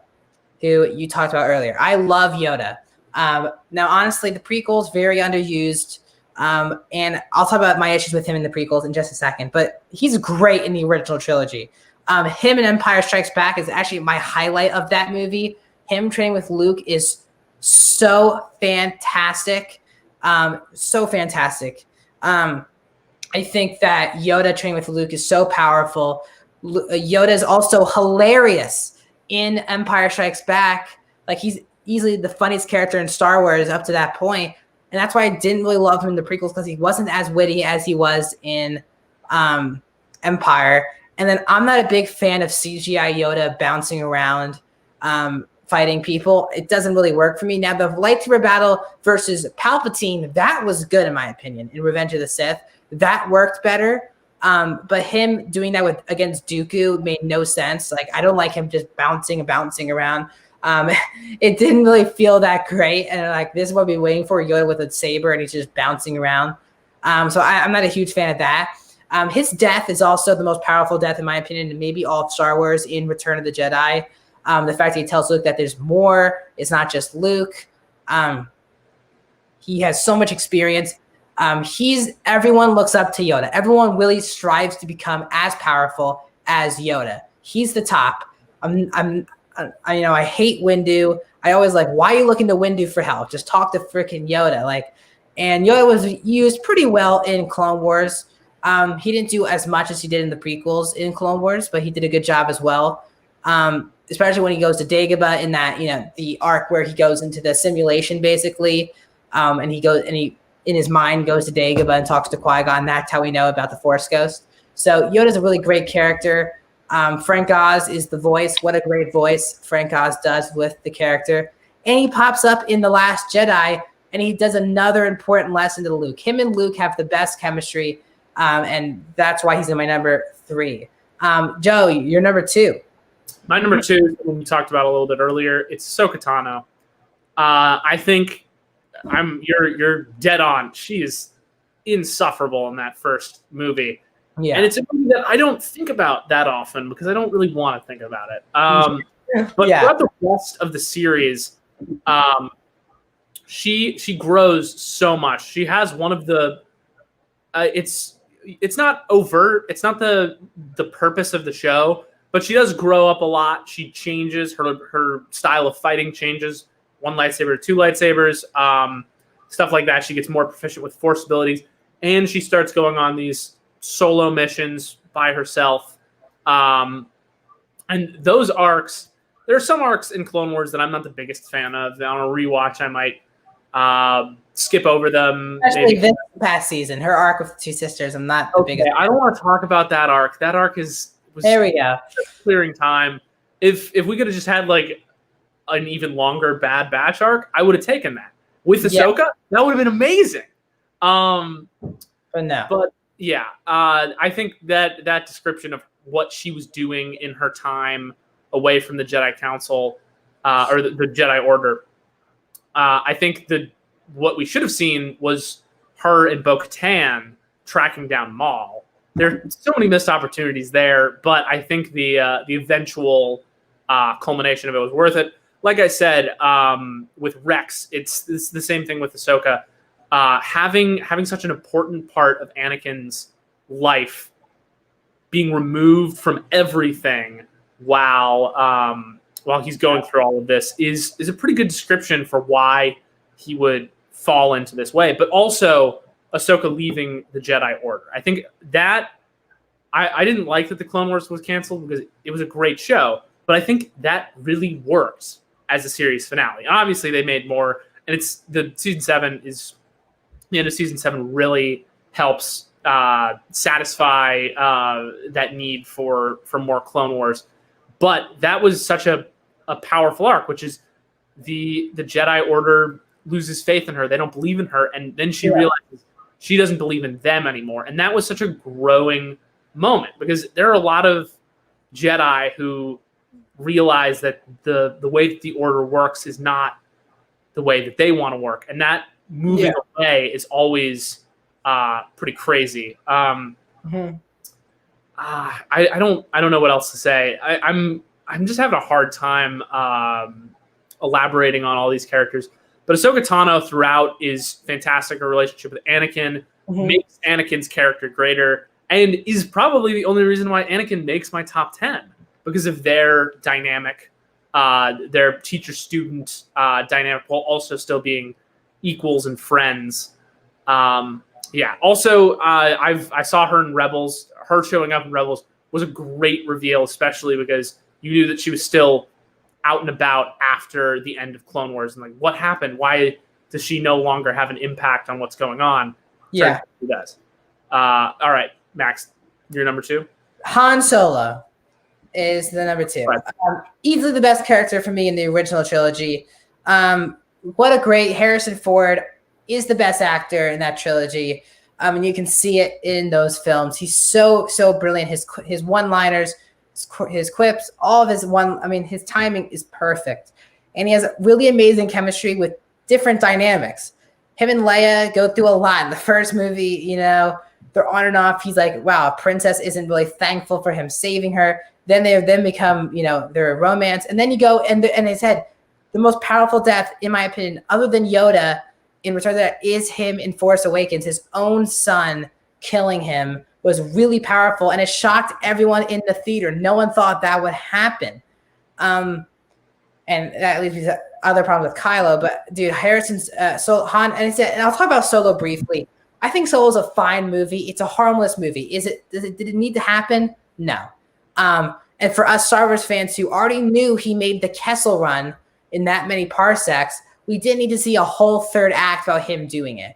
Speaker 1: who you talked about earlier. I love Yoda. Now, honestly, the prequels, very underused. And I'll talk about my issues with him in the prequels in just a second. But he's great in the original trilogy. Him in Empire Strikes Back is actually my highlight of that movie. Him training with Luke is so fantastic. So fantastic. I think that Yoda training with Luke is so powerful. Yoda is also hilarious in Empire Strikes Back. Like, he's easily the funniest character in Star Wars up to that point. And that's why I didn't really love him in the prequels, because he wasn't as witty as he was in Empire. And then I'm not a big fan of CGI Yoda bouncing around, fighting people. It doesn't really work for me. Now, the lightsaber battle versus Palpatine, that was good in my opinion in Revenge of the Sith. That worked better. But him doing that against Dooku made no sense. Like, I don't like him just bouncing around. It didn't really feel that great. And like, this is what we're waiting for, Yoda with a saber and he's just bouncing around. So I'm not a huge fan of that. His death is also the most powerful death, in my opinion, and maybe all of Star Wars in Return of the Jedi. The fact that he tells Luke that there's more, it's not just Luke. He has so much experience. Everyone looks up to Yoda. Everyone really strives to become as powerful as Yoda. He's the top. I hate Windu. I always like, why are you looking to Windu for help? Just talk to freaking Yoda. And Yoda was used pretty well in Clone Wars. He didn't do as much as he did in the prequels in Clone Wars, but he did a good job as well. Especially when he goes to Dagobah in that, the arc where he goes into the simulation basically. And he in his mind goes to Dagobah and talks to Qui-Gon. That's how we know about the Force Ghost. So Yoda's a really great character. Frank Oz is the voice. What a great voice Frank Oz does with the character. And he pops up in The Last Jedi, and he does another important lesson to Luke. Him and Luke have the best chemistry, and that's why he's in my number 3. Joe, you're number 2.
Speaker 2: My number 2, we talked about a little bit earlier, it's Ahsoka Tano. I think you're dead on. She is insufferable in that first movie. Yeah. And it's a movie that I don't think about that often because I don't really want to think about it. But throughout the rest of the series, she grows so much. She has one of the it's not overt. It's not the purpose of the show, but she does grow up a lot. She changes, her style of fighting changes. 1 lightsaber, 2 lightsabers, stuff like that. She gets more proficient with Force abilities, and she starts going on these solo missions by herself. And those arcs, there are some arcs in Clone Wars that I'm not the biggest fan of. On a rewatch, I might skip over them.
Speaker 1: Especially this past season, her arc with the two sisters. I'm not the biggest.
Speaker 2: I don't want to talk about that arc. That arc was
Speaker 1: there we go.
Speaker 2: Clearing time. If we could have just had like an even longer Bad Batch arc, I would have taken that. With Ahsoka, that would have been amazing.
Speaker 1: But no.
Speaker 2: But yeah, I think that description of what she was doing in her time away from the Jedi Council or the Jedi Order, I think what we should have seen was her and Bo-Katan tracking down Maul. There are so many missed opportunities there, but I think the eventual culmination of it was worth it. Like I said, with Rex, it's the same thing with Ahsoka. Having such an important part of Anakin's life being removed from everything while he's going through all of this is a pretty good description for why he would fall into this way. But also Ahsoka leaving the Jedi Order. I think that I didn't like that the Clone Wars was canceled because it was a great show, but I think that really works as a series finale. And obviously they made more, and it's the end of season 7 really helps satisfy that need for more Clone Wars. But that was such a powerful arc, which is the Jedi Order loses faith in her. They don't believe in her. And then she realizes she doesn't believe in them anymore. And that was such a growing moment because there are a lot of Jedi who realize that the way that the Order works is not the way that they want to work. And that moving away is always pretty crazy. I don't know what else to say. I'm just having a hard time elaborating on all these characters. But Ahsoka Tano throughout is fantastic. Her relationship with Anakin makes Anakin's character greater and is probably the only reason why Anakin makes my top 10 because of their dynamic, their teacher-student dynamic while also still being equals and friends. Also, I saw her in Rebels. Her showing up in Rebels was a great reveal, especially because you knew that she was still out and about after the end of Clone Wars. And like, what happened? Why does she no longer have an impact on what's going on?
Speaker 1: Yeah.
Speaker 2: She does. All right, Max, you're number 2?
Speaker 1: Han Solo is the number 2.
Speaker 2: Right.
Speaker 1: Easily the best character for me in the original trilogy. What a great Harrison Ford is the best actor in that trilogy. And you can see it in those films. He's so brilliant. His one-liners, his quips, all of his timing is perfect. And he has really amazing chemistry with different dynamics. Him and Leia go through a lot in the first movie, they're on and off. He's like, wow, a princess isn't really thankful for him saving her. Then they become, their romance. And then you go and they said the most powerful death, in my opinion, other than Yoda in Return of the Jedi, is him in Force Awakens. His own son killing him was really powerful, and it shocked everyone in the theater. No one thought that would happen. And that leads me to other problems with Kylo. But dude, Harrison's Han, and I'll talk about Solo briefly. I think Solo's a fine movie. It's a harmless movie. Did it need to happen? No. And for us Star Wars fans who already knew he made the Kessel Run in that many parsecs, we didn't need to see a whole third act about him doing it.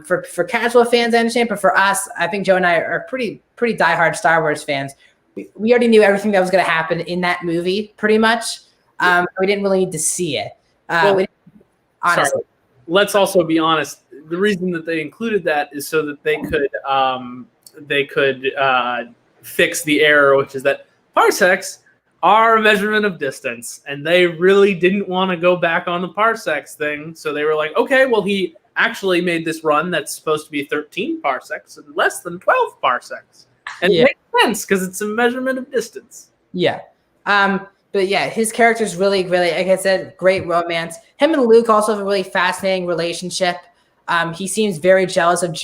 Speaker 1: For casual fans, I understand, but for us, I think Joe and I are pretty diehard Star Wars fans. We already knew everything that was going to happen in that movie, pretty much. We didn't really need to see it. Honestly.
Speaker 2: Sorry. Let's also be honest. The reason that they included that is so that they could fix the error, which is that parsecs are a measurement of distance, and they really didn't want to go back on the parsecs thing. So they were like, okay, well, he actually made this run that's supposed to be 13 parsecs and less than 12 parsecs. And it makes sense because it's a measurement of distance.
Speaker 1: Yeah. But yeah, his character's really, really, like I said, great romance. Him and Luke also have a really fascinating relationship. He seems very jealous of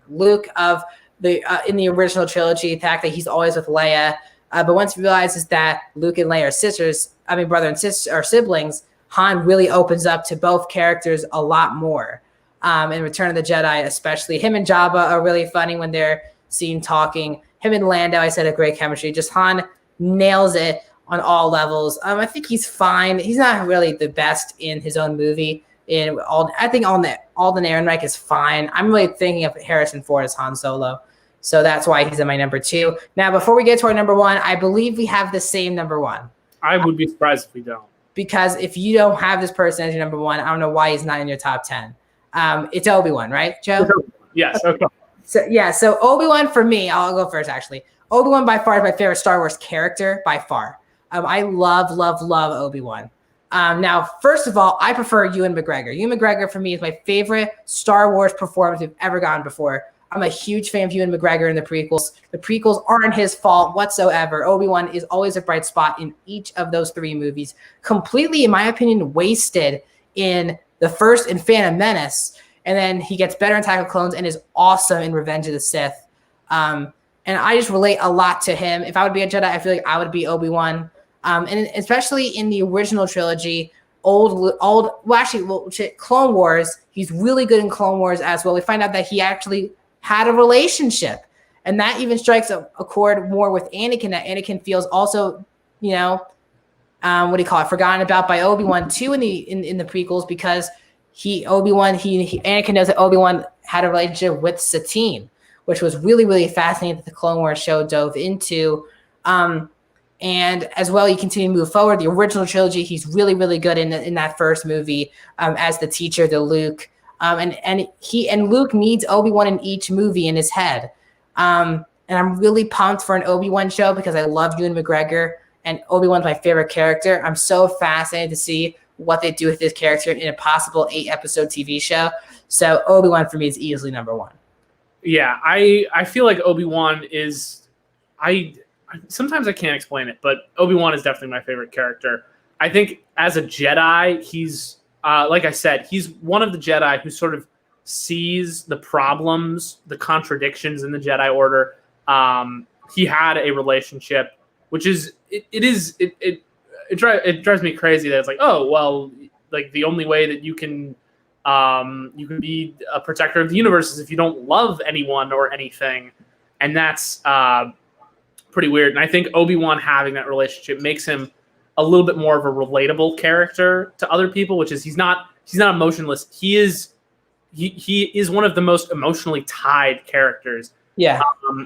Speaker 1: Luke of in the original trilogy, the fact that he's always with Leia. But once he realizes that Luke and Leia are brother and sister, or siblings, Han really opens up to both characters a lot more. In Return of the Jedi, especially. Him and Jabba are really funny when they're seen talking. Him and Lando, I said, a great chemistry. Just Han nails it on all levels. I think he's fine. He's not really the best in his own movie, In I think Alden Ehrenreich is fine. I'm really thinking of Harrison Ford as Han Solo. So that's why he's in my number 2. Now, before we get to our number 1, I believe we have the same number 1.
Speaker 2: I would be surprised if we don't.
Speaker 1: Because if you don't have this person as your number 1, I don't know why he's not in your top 10. It's Obi-Wan, right, Joe?
Speaker 2: Yes. Okay.
Speaker 1: So Obi-Wan for me, I'll go first actually. Obi-Wan by far is my favorite Star Wars character by far. I love Obi-Wan. Now, first of all, I prefer Ewan McGregor. Ewan McGregor for me is my favorite Star Wars performance we've ever gotten before. I'm a huge fan of Ewan McGregor in the prequels. The prequels aren't his fault whatsoever. Obi-Wan is always a bright spot in each of those 3 movies. Completely, in my opinion, wasted in the first in Phantom Menace. And then he gets better in Attack of Clones and is awesome in Revenge of the Sith. And I just relate a lot to him. If I would be a Jedi, I feel like I would be Obi-Wan. And especially in the original trilogy, Clone Wars, he's really good in Clone Wars as well. We find out that he actually had a relationship, and that even strikes a chord more with Anakin, that Anakin feels also, forgotten about by Obi-Wan too in the prequels, because Anakin knows that Obi-Wan had a relationship with Satine, which was really, really fascinating that the Clone Wars show dove into. And as well, you continue to move forward. The original trilogy, he's really, really good in that first movie as the teacher to Luke. And Luke needs Obi-Wan in each movie in his head. And I'm really pumped for an Obi-Wan show because I love Ewan McGregor, and Obi-Wan's my favorite character. I'm so fascinated to see what they do with this character in a possible 8-episode TV show. So Obi-Wan for me is easily number 1.
Speaker 2: Yeah, I feel like Obi-Wan is sometimes I can't explain it, but Obi-Wan is definitely my favorite character. I think as a Jedi, he's like I said, he's one of the Jedi who sort of sees the problems, the contradictions in the Jedi Order. He had a relationship, which is it drives me crazy that it's like, oh well, like the only way that you can be a protector of the universe is if you don't love anyone or anything, and that's pretty weird. And I think Obi-Wan having that relationship makes him a little bit more of a relatable character to other people, which is he's not emotionless. He is one of the most emotionally tied characters.
Speaker 1: Yeah.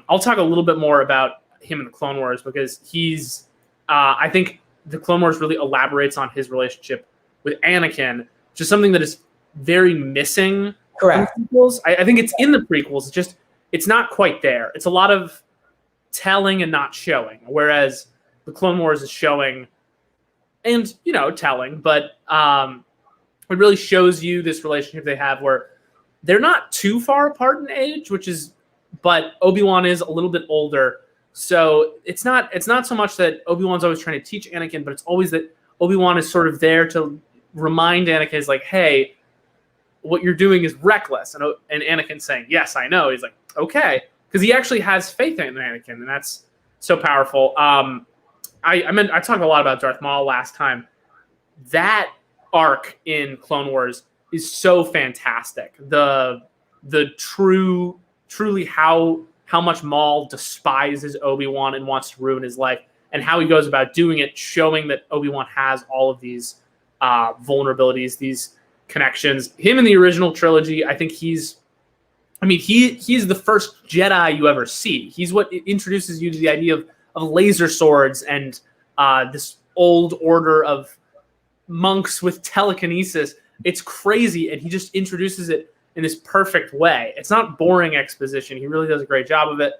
Speaker 2: I'll talk a little bit more about him in the Clone Wars because he's I think the Clone Wars really elaborates on his relationship with Anakin, which is something that is very missing.
Speaker 1: Correct.
Speaker 2: In the prequels. I think it's in the prequels. It's not quite there. It's a lot of telling and not showing, whereas the Clone Wars is showing and telling, but it really shows you this relationship they have where they're not too far apart in age, but Obi-Wan is a little bit older, so it's not so much that Obi-Wan's always trying to teach Anakin, but it's always that Obi-Wan is sort of there to remind Anakin, is like, hey, what you're doing is reckless, and Anakin saying, yes, I know. He's like, okay, because he actually has faith in Anakin, and that's so powerful. I talked a lot about Darth Maul last time. That arc in Clone Wars is so fantastic. The truly how much Maul despises Obi-Wan and wants to ruin his life, and how he goes about doing it, showing that Obi-Wan has all of these vulnerabilities, these connections. Him in the original trilogy, I think he's the first Jedi you ever see. He's what introduces you to the idea of laser swords and this old order of monks with telekinesis. It's crazy, and he just introduces it in this perfect way. It's not boring exposition. He really does a great job of it.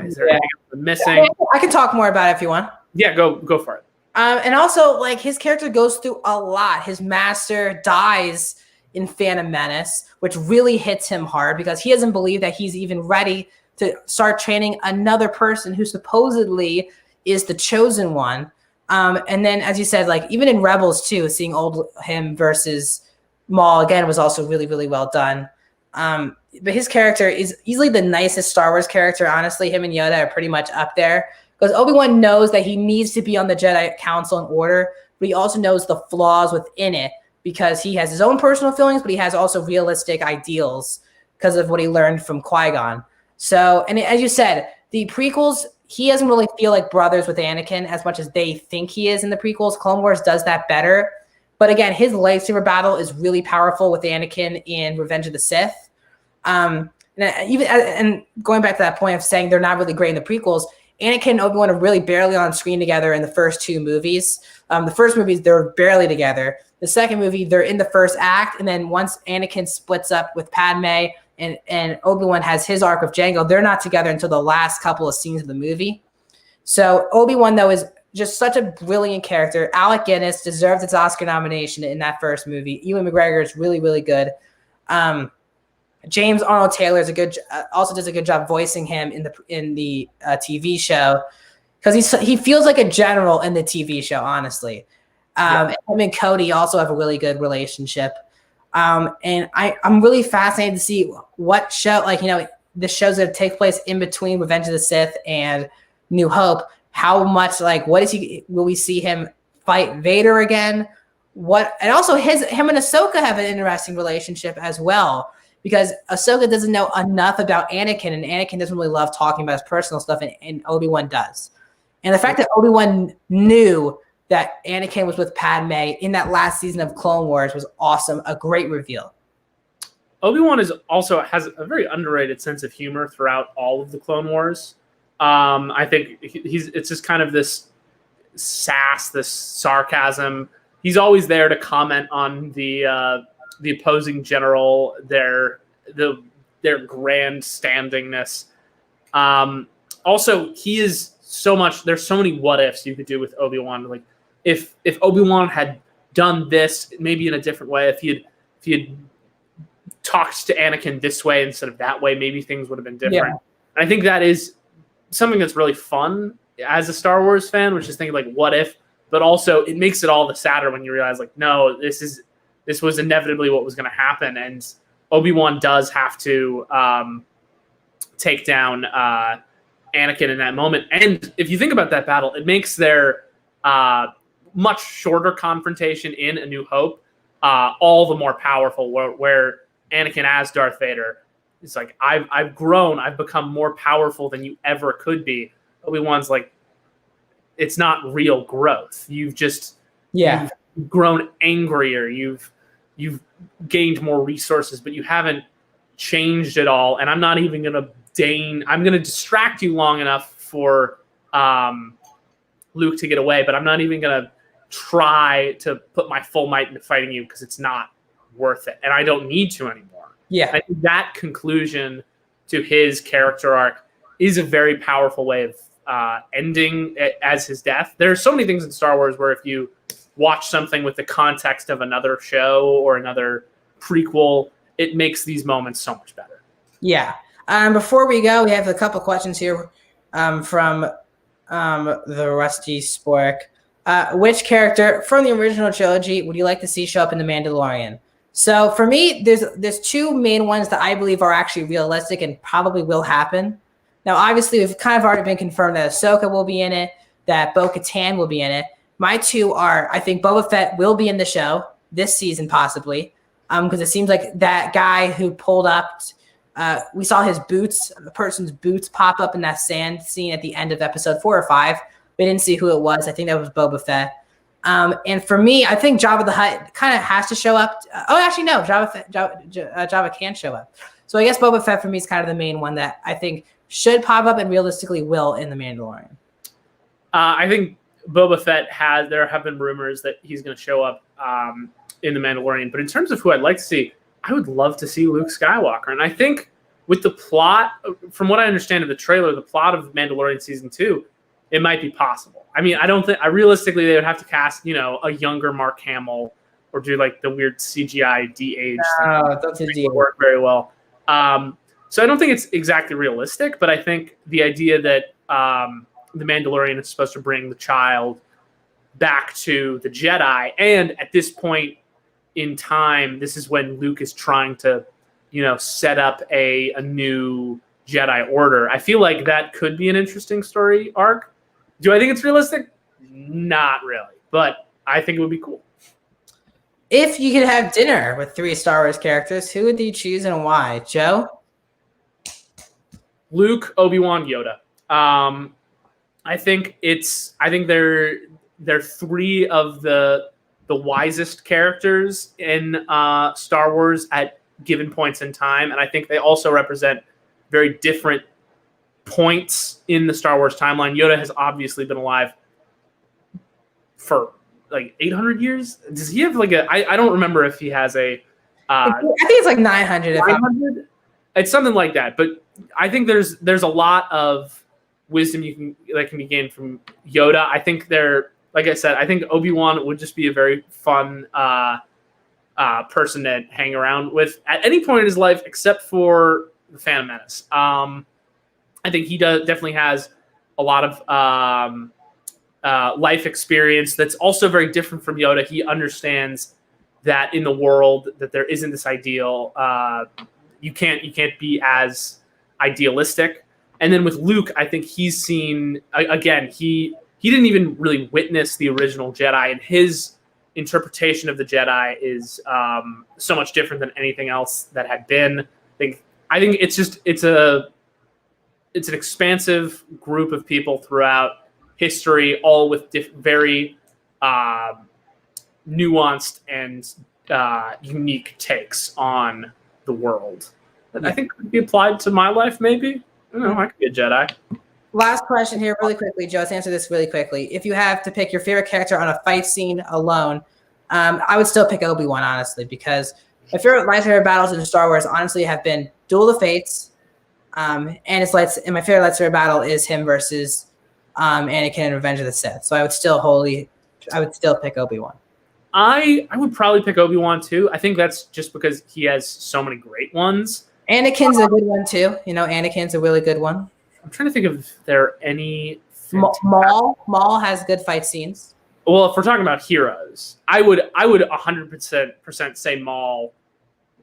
Speaker 2: Is there anything I'm missing?
Speaker 1: I can talk more about it if you want.
Speaker 2: Yeah, go for it.
Speaker 1: And also, like, his character goes through a lot. His master dies in Phantom Menace, which really hits him hard because he doesn't believe that he's even ready to start training another person who supposedly is the chosen one. And then, as you said, like even in Rebels too, seeing old him versus Maul again was also really, really well done. But his character is easily the nicest Star Wars character. Honestly, him and Yoda are pretty much up there because Obi-Wan knows that he needs to be on the Jedi Council in order, but he also knows the flaws within it because he has his own personal feelings, but he has also realistic ideals because of what he learned from Qui-Gon. So, and as you said, the prequels, he doesn't really feel like brothers with Anakin as much as they think he is in the prequels. Clone Wars does that better, But again, his lightsaber battle is really powerful with Anakin in Revenge of the Sith. And going back to that point of saying they're not really great in the prequels, Anakin and Obi-Wan are really barely on screen together in the first two movies. The first movie, they're barely together. The second movie, they're in the first act. And then once Anakin splits up with Padme and Obi-Wan has his arc with Jango, they're not together until the last couple of scenes of the movie. So Obi-Wan, though, is just such a brilliant character. Alec Guinness deserves its Oscar nomination in that first movie. Ewan McGregor is really, really good. James Arnold Taylor is also does a good job voicing him in the TV show, because he feels like a general in the TV show, honestly. Him and Cody also have a really good relationship. And I'm really fascinated to see what show, the shows that take place in between Revenge of the Sith and New Hope. How much, will we see him fight Vader again? And also him and Ahsoka have an interesting relationship as well, because Ahsoka doesn't know enough about Anakin, and Anakin doesn't really love talking about his personal stuff, and Obi-Wan does. And the fact that Obi-Wan knew that Anakin was with Padme in that last season of Clone Wars was awesome. A great reveal.
Speaker 2: Obi-Wan has a very underrated sense of humor throughout all of the Clone Wars. I think it's just kind of this sass, this sarcasm. He's always there to comment on the opposing general, their grandstandingness. Also, he is so much. There's so many what ifs you could do with Obi-Wan. Like if Obi-Wan had done this maybe in a different way, if he had talked to Anakin this way instead of that way, maybe things would have been different. Yeah. And I think that is something that's really fun as a Star Wars fan, which is thinking like, what if? But also, it makes it all the sadder when you realize, like, no, this was inevitably what was going to happen, and Obi-Wan does have to take down Anakin in that moment. And if you think about that battle, it makes their much shorter confrontation in A New Hope all the more powerful, where Anakin as Darth Vader is like, I've grown, I've become more powerful than you ever could be. Obi-Wan's like, it's not real growth. You've grown angrier. You've gained more resources, but you haven't changed at all. And I'm not even going to I'm going to distract you long enough for Luke to get away, but I'm not even going to try to put my full might into fighting you, because it's not worth it. And I don't need to anymore.
Speaker 1: Yeah.
Speaker 2: I think that conclusion to his character arc is a very powerful way of ending as his death. There are so many things in Star Wars where if you watch something with the context of another show or another prequel, it makes these moments so much better.
Speaker 1: Yeah. Before we go, we have a couple questions here from the Rusty Spork. Which character from the original trilogy would you like to see show up in The Mandalorian? So for me, there's two main ones that I believe are actually realistic and probably will happen. Now, obviously, we've kind of already been confirmed that Ahsoka will be in it, that Bo-Katan will be in it. My two are, I think Boba Fett will be in the show this season, possibly, because it seems like that guy who pulled up, we saw his boots, the person's boots pop up in that sand scene at the end of episode 4 or 5. We didn't see who it was. I think that was Boba Fett. And for me, I think Jabba the Hutt kind of has to show up. Jabba can show up. So I guess Boba Fett for me is kind of the main one that I think should pop up and realistically will in The Mandalorian.
Speaker 2: I think Boba Fett there have been rumors that he's going to show up in The Mandalorian. But in terms of who I'd like to see, I would love to see Luke Skywalker. And I think with the plot, from what I understand of the trailer, the plot of Mandalorian Season 2, it might be possible. I mean, realistically, they would have to cast, a younger Mark Hamill or do like the weird CGI de-age thing. It would work very well. So I don't think it's exactly realistic, but I think the idea that the Mandalorian is supposed to bring the child back to the Jedi, and at this point in time, this is when Luke is trying to, set up a new Jedi Order. I feel like that could be an interesting story arc. Do I think it's realistic? Not really, but I think it would be cool.
Speaker 1: If you could have dinner with 3 Star Wars characters, who would you choose and why? Joe?
Speaker 2: Luke, Obi-Wan, Yoda. I think they're 3 of the the wisest characters in Star Wars at given points in time, and I think they also represent very different points in the Star Wars timeline. Yoda has obviously been alive for like 800 years. Does he have like I don't remember if he has a
Speaker 1: I think it's like 900.
Speaker 2: 900? It's something like that. But I think there's a lot of wisdom that can be gained from Yoda. I think like I said, I think Obi-Wan would just be a very fun person to hang around with at any point in his life, except for the Phantom Menace. I think he definitely has a lot of life experience that's also very different from Yoda. He understands that in the world that there isn't this ideal. You can't be as idealistic. And then with Luke, I think he's seen again. He didn't even really witness the original Jedi, and his interpretation of the Jedi is so much different than anything else that had been. I think it's an expansive group of people throughout history, all with very nuanced and unique takes on the world. That I think could be applied to my life, maybe. I don't know, I could be a Jedi.
Speaker 1: Last question here really quickly, Joe. Let's answer this really quickly. If you have to pick your favorite character on a fight scene alone, I would still pick Obi-Wan, honestly, because my favorite lightsaber battles in Star Wars, honestly, have been Duel of the Fates, and my favorite lightsaber battle is him versus Anakin in Revenge of the Sith. So I would still pick Obi-Wan.
Speaker 2: I would probably pick Obi-Wan too. I think that's just because he has so many great ones.
Speaker 1: Anakin's a good one too. Anakin's a really good one.
Speaker 2: I'm trying to think if there are any.
Speaker 1: Maul has good fight scenes.
Speaker 2: Well, if we're talking about heroes, I would 100% say Maul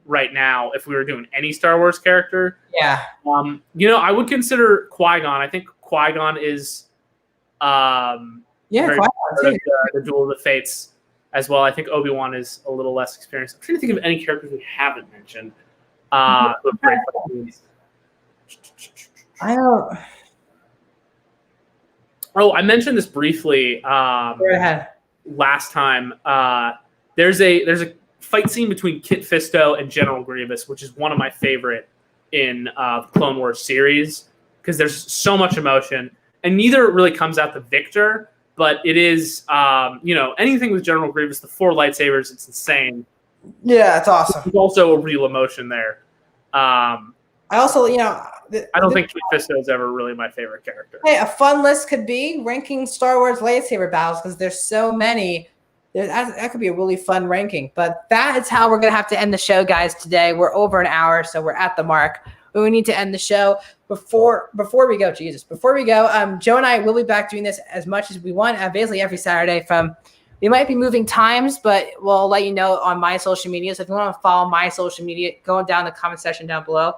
Speaker 2: right now if we were doing any Star Wars character.
Speaker 1: Yeah.
Speaker 2: I would consider Qui-Gon. I think Qui-Gon is Qui-Gon too. The Duel of the Fates as well. I think Obi-Wan is a little less experienced. I'm trying to think of any characters we haven't mentioned.
Speaker 1: I don't.
Speaker 2: Oh, I mentioned this briefly last time. There's a fight scene between Kit Fisto and General Grievous, which is one of my favorite in the Clone Wars series because there's so much emotion, and neither really comes out the victor. But it is, anything with General Grievous, the 4 lightsabers, it's insane.
Speaker 1: Yeah, it's awesome.
Speaker 2: There's also a real emotion there. I don't think Kit Fisto is ever really my favorite character.
Speaker 1: Hey, a fun list could be ranking Star Wars lightsaber battles because there's so many. That could be a really fun ranking. But that is how we're going to have to end the show, guys, today. We're over an hour, so we're at the mark. But we need to end the show. Before we go, Joe and I will be back doing this as much as we want, basically every Saturday we might be moving times, but we'll let you know on my social media. So if you want to follow my social media, go down the comment section down below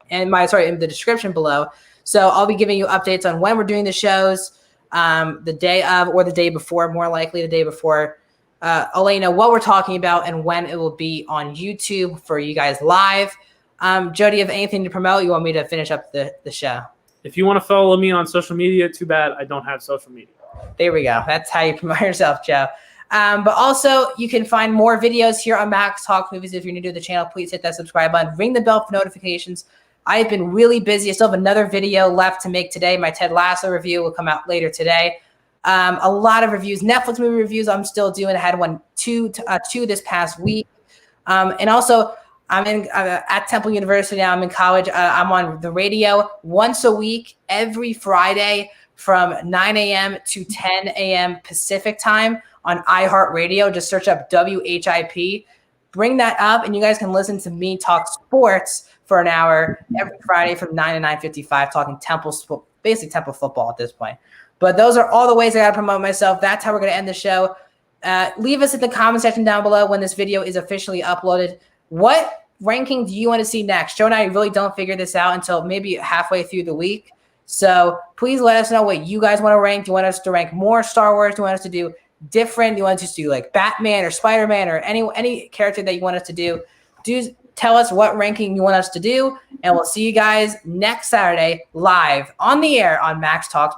Speaker 1: and in the description below. So I'll be giving you updates on when we're doing the shows, the day of or the day before, more likely the day before. I'll let you know what we're talking about and when it will be on YouTube for you guys live. Joe, do you have anything to promote? You want me to finish up the show?
Speaker 2: If you want to follow me on social media, too bad I don't have social media.
Speaker 1: There we go. That's how you promote yourself, Joe. But also, you can find more videos here on Max Talk Movies. If you're new to the channel, please hit that subscribe button. Ring the bell for notifications. I've been really busy. I still have another video left to make today. My Ted Lasso review will come out later today. A lot of reviews. Netflix movie reviews I'm still doing. I had two this past week. And also, I'm at Temple University now. I'm in college. I'm on the radio once a week, every Friday from 9 a.m. to 10 a.m. Pacific time on iHeartRadio. Just search up WHIP. Bring that up, and you guys can listen to me talk sports for an hour every Friday from 9 to 9:55, talking basically Temple football at this point. But those are all the ways I got to promote myself. That's how we're going to end the show. Leave us in the comment section down below when this video is officially uploaded. What ranking do you want to see next? Joe and I really don't figure this out until maybe halfway through the week. So please let us know what you guys want to rank. Do you want us to rank more Star Wars? Do you want us to do different? Do you want us to do like Batman or Spider-Man or any character that you want us to do? Do tell us what ranking you want us to do, and we'll see you guys next Saturday live on the air on Max Talks Movies.